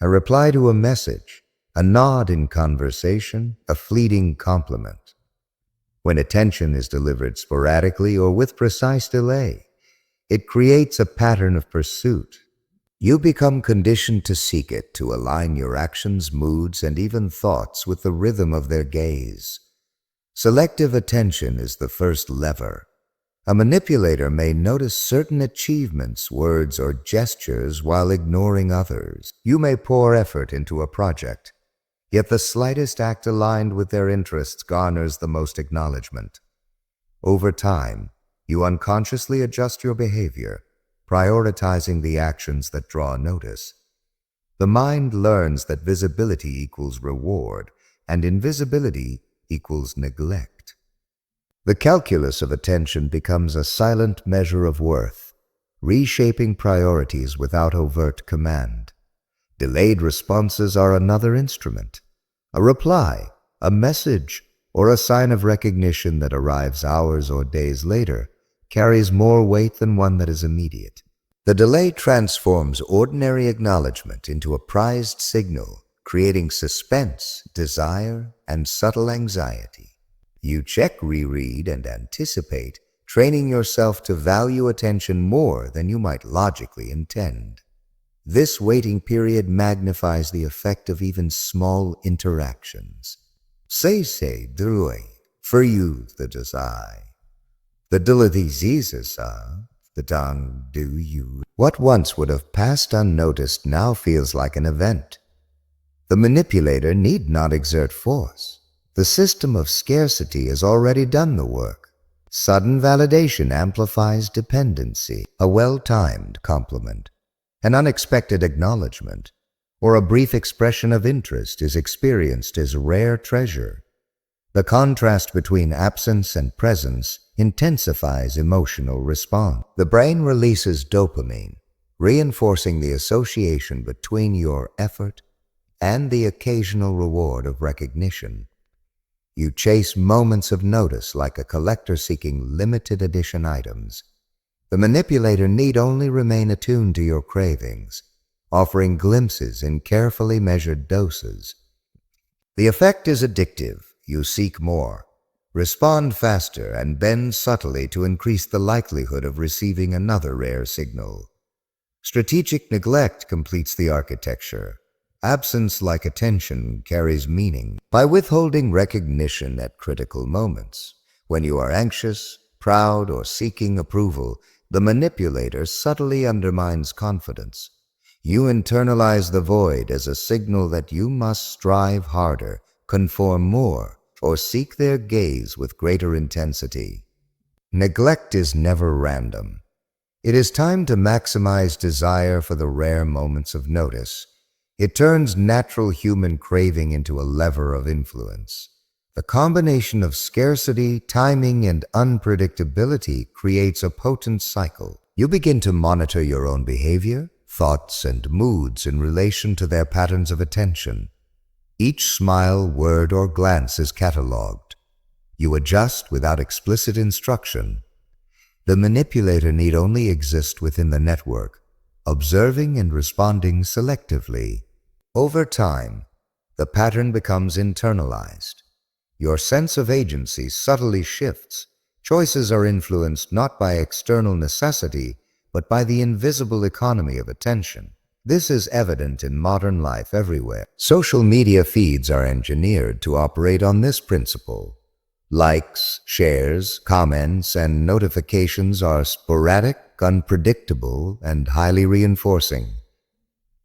A reply to a message, a nod in conversation, a fleeting compliment. When attention is delivered sporadically or with precise delay, it creates a pattern of pursuit. You become conditioned to seek it, to align your actions, moods, and even thoughts with the rhythm of their gaze. Selective attention is the first lever. A manipulator may notice certain achievements, words, or gestures while ignoring others. You may pour effort into a project, yet the slightest act aligned with their interests garners the most acknowledgement. Over time, you unconsciously adjust your behavior, prioritizing the actions that draw notice. The mind learns that visibility equals reward, and invisibility equals neglect. The calculus of attention becomes a silent measure of worth, reshaping priorities without overt command. Delayed responses are another instrument. A reply, a message, or a sign of recognition that arrives hours or days later carries more weight than one that is immediate. The delay transforms ordinary acknowledgement into a prized signal, creating suspense, desire, and subtle anxiety. You check, reread, and anticipate, training yourself to value attention more than you might logically intend. This waiting period magnifies the effect of even small interactions. Say, drui, for you the desire. The dility zizasa, the dang do you. What once would have passed unnoticed now feels like an event. The manipulator need not exert force. The system of scarcity has already done the work. Sudden validation amplifies dependency. A well-timed compliment, an unexpected acknowledgement, or a brief expression of interest is experienced as rare treasure. The contrast between absence and presence intensifies emotional response. The brain releases dopamine, reinforcing the association between your effort and the occasional reward of recognition. You chase moments of notice like a collector seeking limited edition items. The manipulator need only remain attuned to your cravings, offering glimpses in carefully measured doses. The effect is addictive. You seek more, respond faster, and bend subtly to increase the likelihood of receiving another rare signal. Strategic neglect completes the architecture. Absence, like attention, carries meaning. By withholding recognition at critical moments, when you are anxious, proud, or seeking approval, the manipulator subtly undermines confidence. You internalize the void as a signal that you must strive harder, conform more, or seek their gaze with greater intensity. Neglect is never random. It is time to maximize desire for the rare moments of notice. It turns natural human craving into a lever of influence. The combination of scarcity, timing, and unpredictability creates a potent cycle. You begin to monitor your own behavior, thoughts, and moods in relation to their patterns of attention. Each smile, word, or glance is catalogued. You adjust without explicit instruction. The manipulator need only exist within the network, observing and responding selectively. Over time, the pattern becomes internalized. Your sense of agency subtly shifts. Choices are influenced not by external necessity, but by the invisible economy of attention. This is evident in modern life everywhere. Social media feeds are engineered to operate on this principle. Likes, shares, comments, and notifications are sporadic, unpredictable, and highly reinforcing.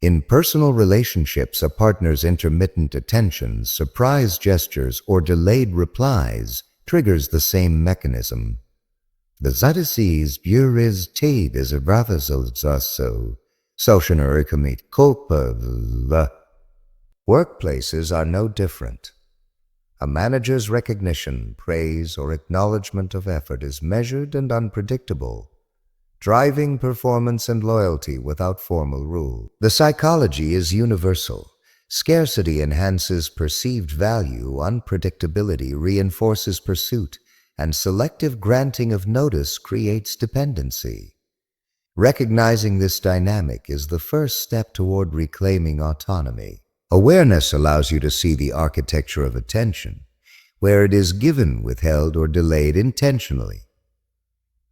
In personal relationships, a partner's intermittent attention, surprise gestures, or delayed replies triggers the same mechanism. The Zadisys buris tabes abrathasotsaso, socionericomit culpa. Workplaces are no different. A manager's recognition, praise, or acknowledgement of effort is measured and unpredictable, driving performance and loyalty without formal rule. The psychology is universal. Scarcity enhances perceived value, unpredictability reinforces pursuit, and selective granting of notice creates dependency. Recognizing this dynamic is the first step toward reclaiming autonomy. Awareness allows you to see the architecture of attention, where it is given, withheld, or delayed intentionally.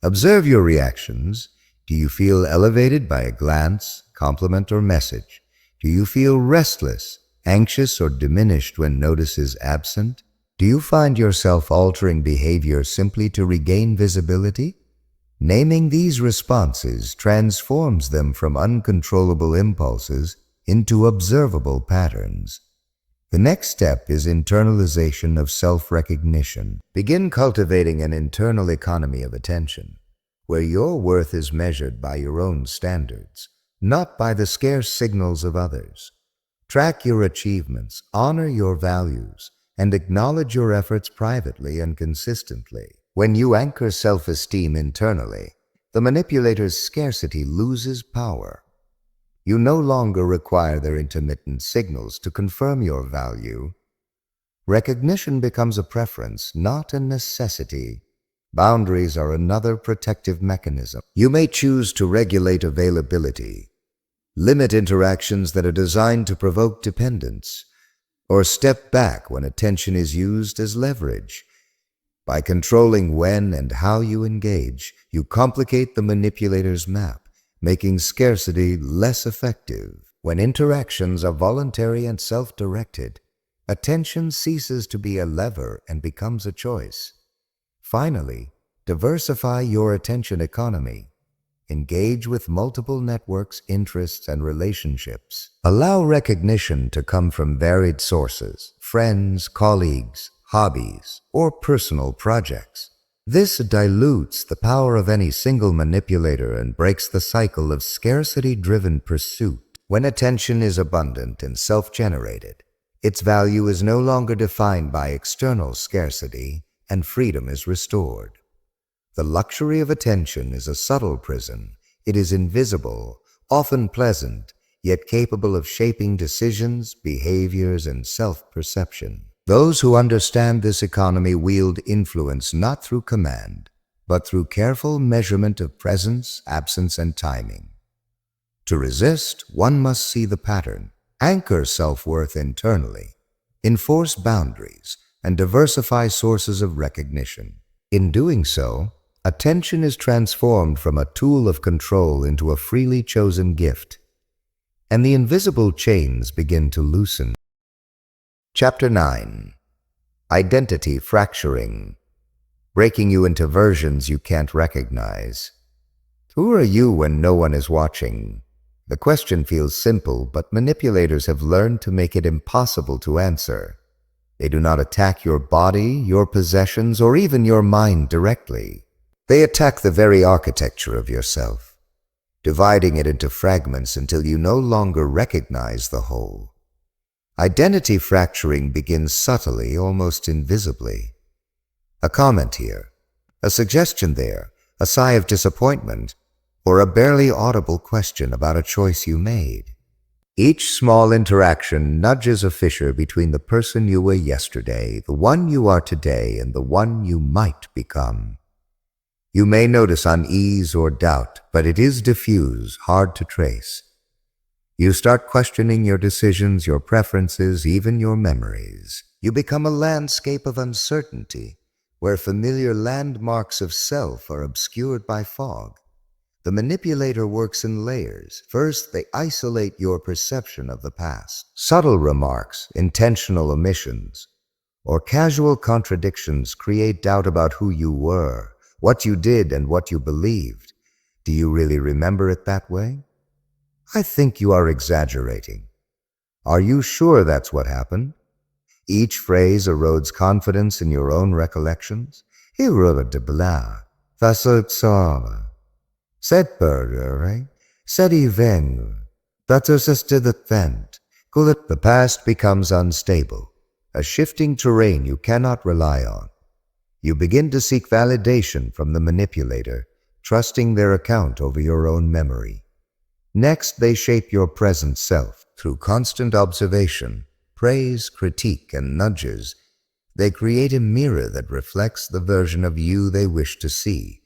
Observe your reactions. Do you feel elevated by a glance, compliment, or message? Do you feel restless, anxious, or diminished when notice is absent? Do you find yourself altering behavior simply to regain visibility? Naming these responses transforms them from uncontrollable impulses into observable patterns. The next step is internalization of self-recognition. Begin cultivating an internal economy of attention, where your worth is measured by your own standards, not by the scarce signals of others. Track your achievements, honor your values, and acknowledge your efforts privately and consistently. When you anchor self-esteem internally, the manipulator's scarcity loses power. You no longer require their intermittent signals to confirm your value. Recognition becomes a preference, not a necessity. Boundaries are another protective mechanism. You may choose to regulate availability, limit interactions that are designed to provoke dependence, or step back when attention is used as leverage. By controlling when and how you engage, you complicate the manipulator's map, making scarcity less effective. When interactions are voluntary and self-directed, attention ceases to be a lever and becomes a choice. Finally, diversify your attention economy. Engage with multiple networks, interests, and relationships. Allow recognition to come from varied sources: friends, colleagues, hobbies, or personal projects. This dilutes the power of any single manipulator and breaks the cycle of scarcity-driven pursuit. When attention is abundant and self-generated, its value is no longer defined by external scarcity, and freedom is restored. The luxury of attention is a subtle prison. It is invisible, often pleasant, yet capable of shaping decisions, behaviors, and self-perception. Those who understand this economy wield influence not through command, but through careful measurement of presence, absence, and timing. To resist, one must see the pattern, anchor self-worth internally, enforce boundaries, and diversify sources of recognition. In doing so, attention is transformed from a tool of control into a freely chosen gift, and the invisible chains begin to loosen. Chapter 9. Identity Fracturing. Breaking you into versions you can't recognize. Who are you when no one is watching? The question feels simple, but manipulators have learned to make it impossible to answer. They do not attack your body, your possessions, or even your mind directly. They attack the very architecture of yourself, dividing it into fragments until you no longer recognize the whole. Identity fracturing begins subtly, almost invisibly. A comment here, a suggestion there, a sigh of disappointment, or a barely audible question about a choice you made. Each small interaction nudges a fissure between the person you were yesterday, the one you are today, and the one you might become. You may notice unease or doubt, but it is diffuse, hard to trace. You start questioning your decisions, your preferences, even your memories. You become a landscape of uncertainty, where familiar landmarks of self are obscured by fog. The manipulator works in layers. First, they isolate your perception of the past. Subtle remarks, intentional omissions, or casual contradictions create doubt about who you were, what you did, and what you believed. Do you really remember it that way? I think you are exaggerating. Are you sure that's what happened? Each phrase erodes confidence in your own recollections. The past becomes unstable, a shifting terrain you cannot rely on. You begin to seek validation from the manipulator, trusting their account over your own memory. Next, they shape your present self through constant observation, praise, critique, and nudges. They create a mirror that reflects the version of you they wish to see.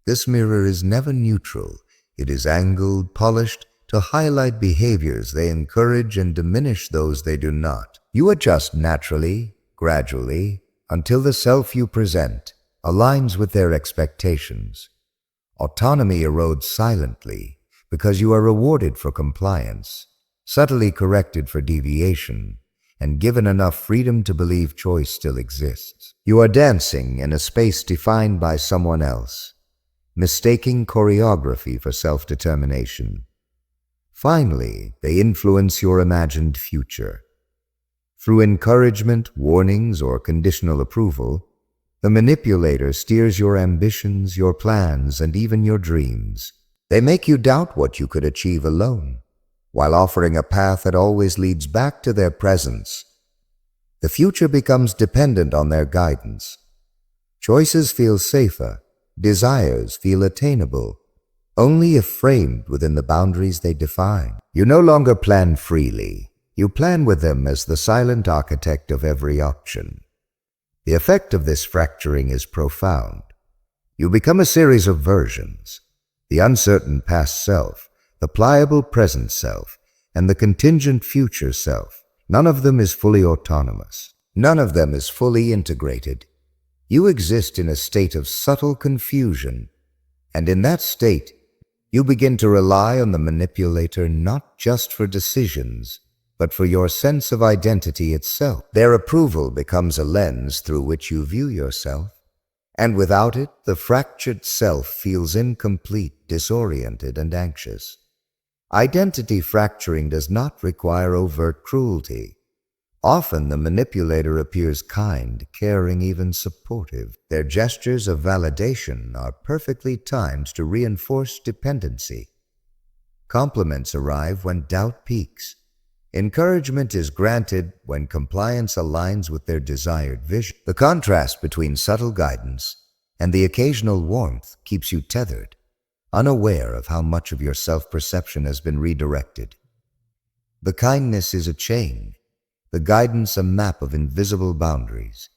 This mirror is never neutral. It is angled, polished, to highlight behaviors they encourage and diminish those they do not. You adjust naturally, gradually, until the self you present aligns with their expectations. Autonomy erodes silently, because you are rewarded for compliance, subtly corrected for deviation, and given enough freedom to believe choice still exists. You are dancing in a space defined by someone else, mistaking choreography for self-determination. Finally, they influence your imagined future. Through encouragement, warnings, or conditional approval, the manipulator steers your ambitions, your plans, and even your dreams. They make you doubt what you could achieve alone, while offering a path that always leads back to their presence. The future becomes dependent on their guidance. Choices feel safer, desires feel attainable, only if framed within the boundaries they define. You no longer plan freely. You plan with them as the silent architect of every option. The effect of this fracturing is profound. You become a series of versions. The uncertain past self, the pliable present self, and the contingent future self. None of them is fully autonomous. None of them is fully integrated. You exist in a state of subtle confusion, and in that state, you begin to rely on the manipulator not just for decisions, but for your sense of identity itself. Their approval becomes a lens through which you view yourself, and without it, the fractured self feels incomplete, disoriented, and anxious. Identity fracturing does not require overt cruelty. Often the manipulator appears kind, caring, even supportive. Their gestures of validation are perfectly timed to reinforce dependency. Compliments arrive when doubt peaks. Encouragement is granted when compliance aligns with their desired vision. The contrast between subtle guidance and the occasional warmth keeps you tethered, unaware of how much of your self-perception has been redirected. The kindness is a chain, the guidance a map of invisible boundaries.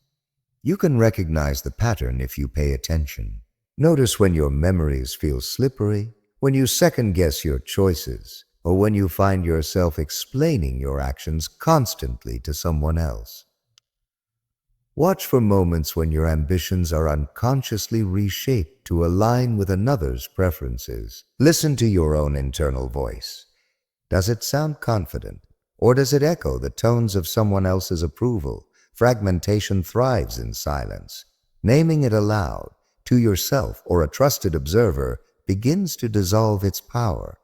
You can recognize the pattern if you pay attention. Notice when your memories feel slippery, when you second-guess your choices, or when you find yourself explaining your actions constantly to someone else. Watch for moments when your ambitions are unconsciously reshaped to align with another's preferences. Listen to your own internal voice. Does it sound confident, or does it echo the tones of someone else's approval? Fragmentation thrives in silence. Naming it aloud, to yourself or a trusted observer, begins to dissolve its power.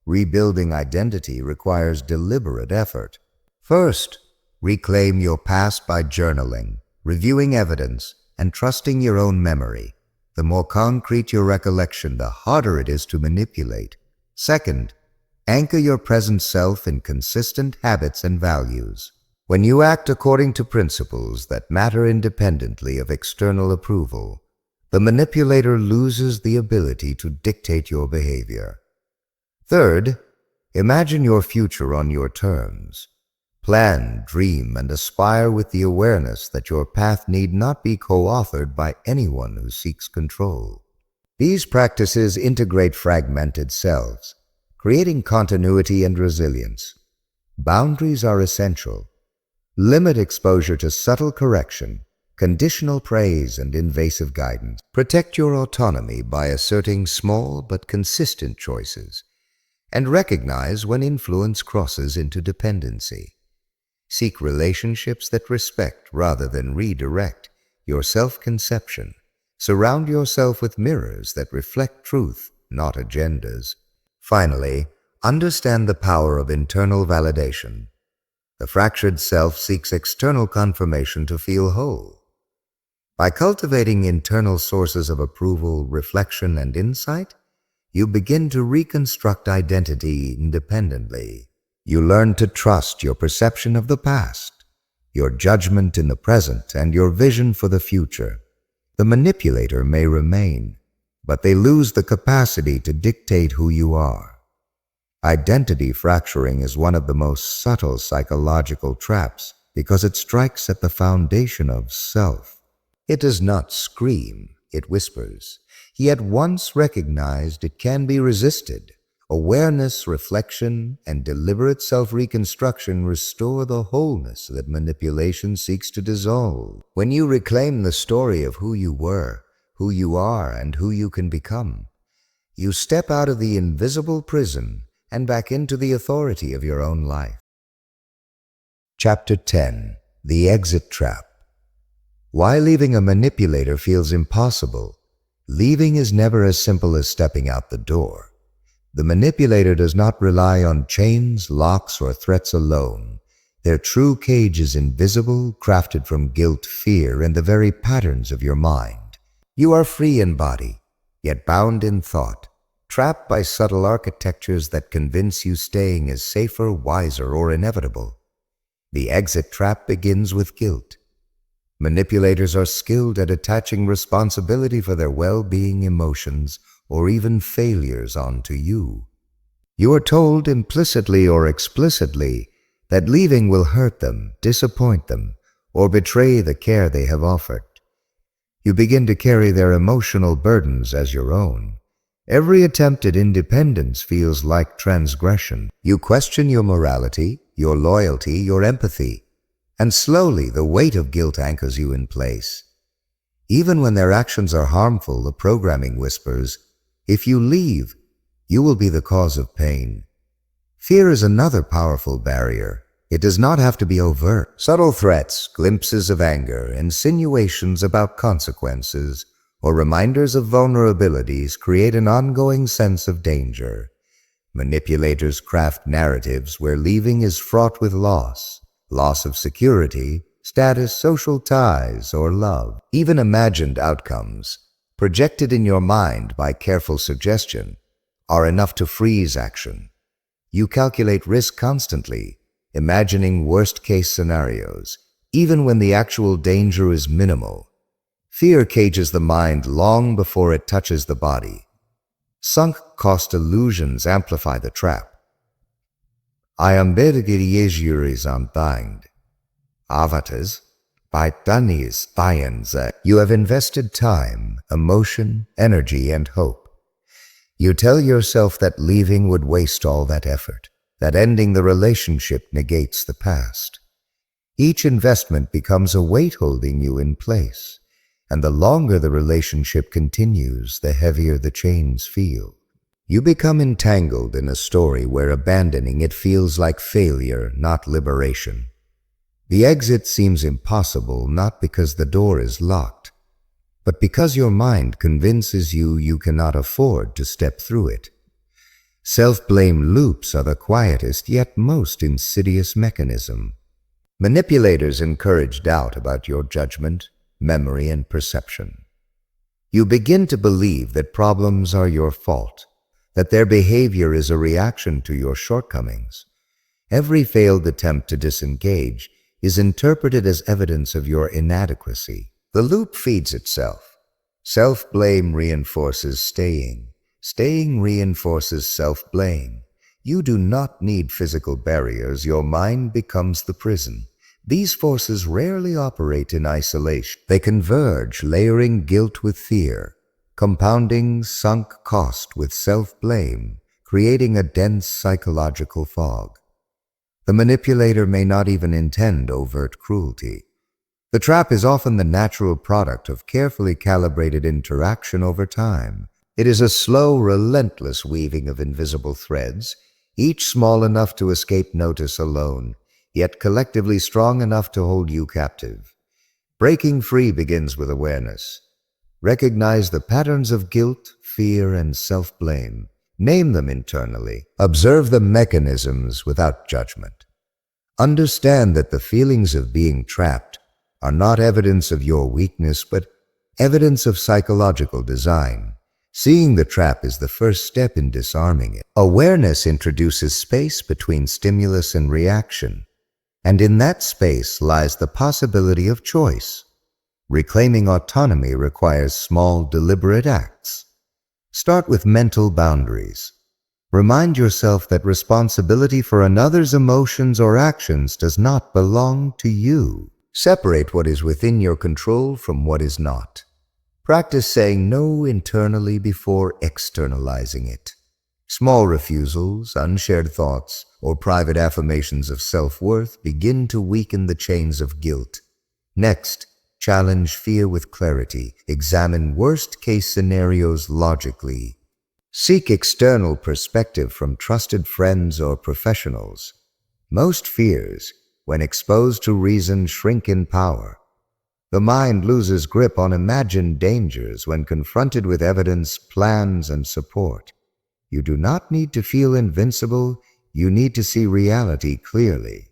Rebuilding identity requires deliberate effort. First, reclaim your past by journaling, reviewing evidence, and trusting your own memory. The more concrete your recollection, the harder it is to manipulate. Second, anchor your present self in consistent habits and values. When you act according to principles that matter independently of external approval, the manipulator loses the ability to dictate your behavior. Third, imagine your future on your terms. Plan, dream, and aspire with the awareness that your path need not be co-authored by anyone who seeks control. These practices integrate fragmented selves, creating continuity and resilience. Boundaries are essential. Limit exposure to subtle correction, conditional praise, and invasive guidance. Protect your autonomy by asserting small but consistent choices, and recognize when influence crosses into dependency. Seek relationships that respect rather than redirect your self-conception. Surround yourself with mirrors that reflect truth, not agendas. Finally, understand the power of internal validation. The fractured self seeks external confirmation to feel whole. By cultivating internal sources of approval, reflection, and insight, you begin to reconstruct identity independently. You learn to trust your perception of the past, your judgment in the present, and your vision for the future. The manipulator may remain, but they lose the capacity to dictate who you are. Identity fracturing is one of the most subtle psychological traps because it strikes at the foundation of self. It does not scream, it whispers. Yet once recognized, it can be resisted. Awareness, reflection, and deliberate self-reconstruction restore the wholeness that manipulation seeks to dissolve. When you reclaim the story of who you were, who you are, and who you can become, you step out of the invisible prison and back into the authority of your own life. Chapter 10. The Exit Trap. Why leaving a manipulator feels impossible. Leaving is never as simple as stepping out the door. The manipulator does not rely on chains, locks, or threats alone. Their true cage is invisible, crafted from guilt, fear, and the very patterns of your mind. You are free in body, yet bound in thought, trapped by subtle architectures that convince you staying is safer, wiser, or inevitable. The exit trap begins with guilt. Manipulators are skilled at attaching responsibility for their well-being, emotions, or even failures onto you. You are told implicitly or explicitly that leaving will hurt them, disappoint them, or betray the care they have offered. You begin to carry their emotional burdens as your own. Every attempt at independence feels like transgression. You question your morality, your loyalty, your empathy, and slowly the weight of guilt anchors you in place. Even when their actions are harmful, the programming whispers, "If you leave, you will be the cause of pain." Fear is another powerful barrier. It does not have to be overt. Subtle threats, glimpses of anger, insinuations about consequences, or reminders of vulnerabilities create an ongoing sense of danger. Manipulators craft narratives where leaving is fraught with loss of security, status, social ties, or love. Even imagined outcomes, projected in your mind by careful suggestion, are enough to freeze action. You calculate risk constantly, imagining worst-case scenarios, even when the actual danger is minimal. Fear cages the mind long before it touches the body. Sunk-cost illusions amplify the trap. I am avatars by Tanis Thayanza. You have invested time, emotion, energy, and hope. You tell yourself that leaving would waste all that effort, that ending the relationship negates the past. Each investment becomes a weight holding you in place, and the longer the relationship continues, the heavier the chains feel. You become entangled in a story where abandoning it feels like failure, not liberation. The exit seems impossible not because the door is locked, but because your mind convinces you you cannot afford to step through it. Self-blame loops are the quietest yet most insidious mechanism. Manipulators encourage doubt about your judgment, memory, and perception. You begin to believe that problems are your fault, that their behavior is a reaction to your shortcomings. Every failed attempt to disengage is interpreted as evidence of your inadequacy. The loop feeds itself. Self-blame reinforces staying. Staying reinforces self-blame. You do not need physical barriers. Your mind becomes the prison. These forces rarely operate in isolation. They converge, layering guilt with fear, compounding sunk cost with self-blame, creating a dense psychological fog. The manipulator may not even intend overt cruelty. The trap is often the natural product of carefully calibrated interaction over time. It is a slow, relentless weaving of invisible threads, each small enough to escape notice alone, yet collectively strong enough to hold you captive. Breaking free begins with awareness. Recognize the patterns of guilt, fear, and self-blame. Name them internally. Observe the mechanisms without judgment. Understand that the feelings of being trapped are not evidence of your weakness, but evidence of psychological design. Seeing the trap is the first step in disarming it. Awareness introduces space between stimulus and reaction, and in that space lies the possibility of choice. Reclaiming autonomy requires small, deliberate acts. Start with mental boundaries. Remind yourself that responsibility for another's emotions or actions does not belong to you. Separate what is within your control from what is not. Practice saying no internally before externalizing it. Small refusals, unshared thoughts, or private affirmations of self-worth begin to weaken the chains of guilt. Next, challenge fear with clarity. Examine worst-case scenarios logically. Seek external perspective from trusted friends or professionals. Most fears, when exposed to reason, shrink in power. The mind loses grip on imagined dangers when confronted with evidence, plans, and support. You do not need to feel invincible. You need to see reality clearly.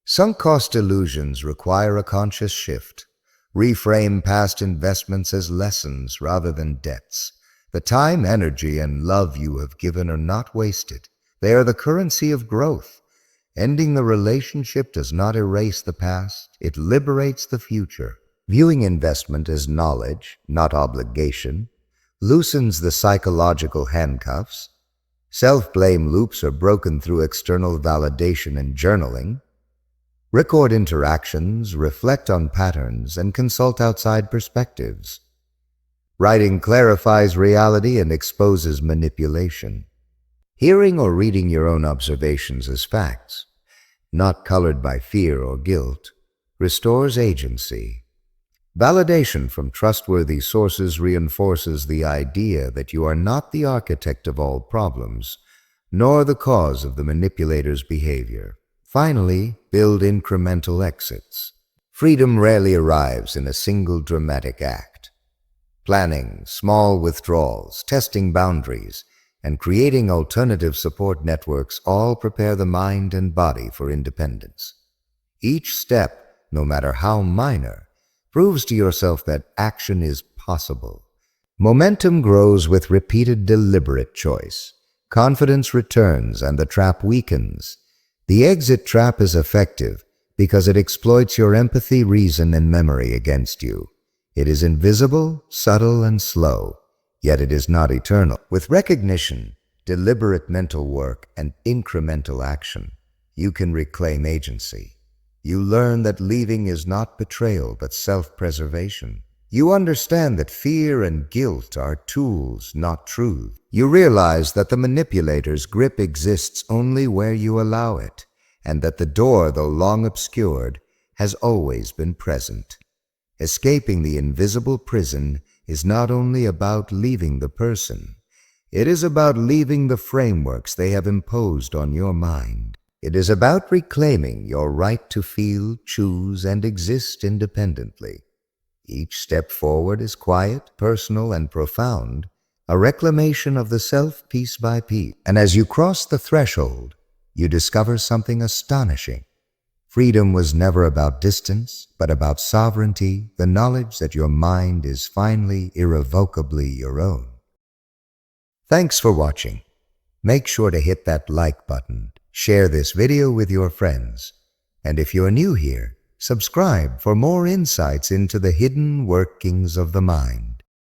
Sunk cost illusions require a conscious shift. Reframe past investments as lessons rather than debts. The time, energy, and love you have given are not wasted. They are the currency of growth. Ending the relationship does not erase the past. It liberates the future. Viewing investment as knowledge, not obligation, loosens the psychological handcuffs. Self-blame loops are broken through external validation and journaling. Record interactions, reflect on patterns, and consult outside perspectives. Writing clarifies reality and exposes manipulation. Hearing or reading your own observations as facts, not colored by fear or guilt, restores agency. Validation from trustworthy sources reinforces the idea that you are not the architect of all problems, nor the cause of the manipulator's behavior. Finally, build incremental exits. Freedom rarely arrives in a single dramatic act. Planning, small withdrawals, testing boundaries, and creating alternative support networks all prepare the mind and body for independence. Each step, no matter how minor, proves to yourself that action is possible. Momentum grows with repeated deliberate choice. Confidence returns and the trap weakens. The exit trap is effective because it exploits your empathy, reason, and memory against you. It is invisible, subtle, and slow, yet it is not eternal. With recognition, deliberate mental work, and incremental action, you can reclaim agency. You learn that leaving is not betrayal but self-preservation. You understand that fear and guilt are tools, not truth. You realize that the manipulator's grip exists only where you allow it, and that the door, though long obscured, has always been present. Escaping the invisible prison is not only about leaving the person. It is about leaving the frameworks they have imposed on your mind. It is about reclaiming your right to feel, choose, and exist independently. Each step forward is quiet, personal, and profound, a reclamation of the self piece by piece. And as you cross the threshold, you discover something astonishing. Freedom was never about distance, but about sovereignty, the knowledge that your mind is finally, irrevocably your own. Thanks for watching. Make sure to hit that like button, share this video with your friends, and if you're new here, subscribe for more insights into the hidden workings of the mind.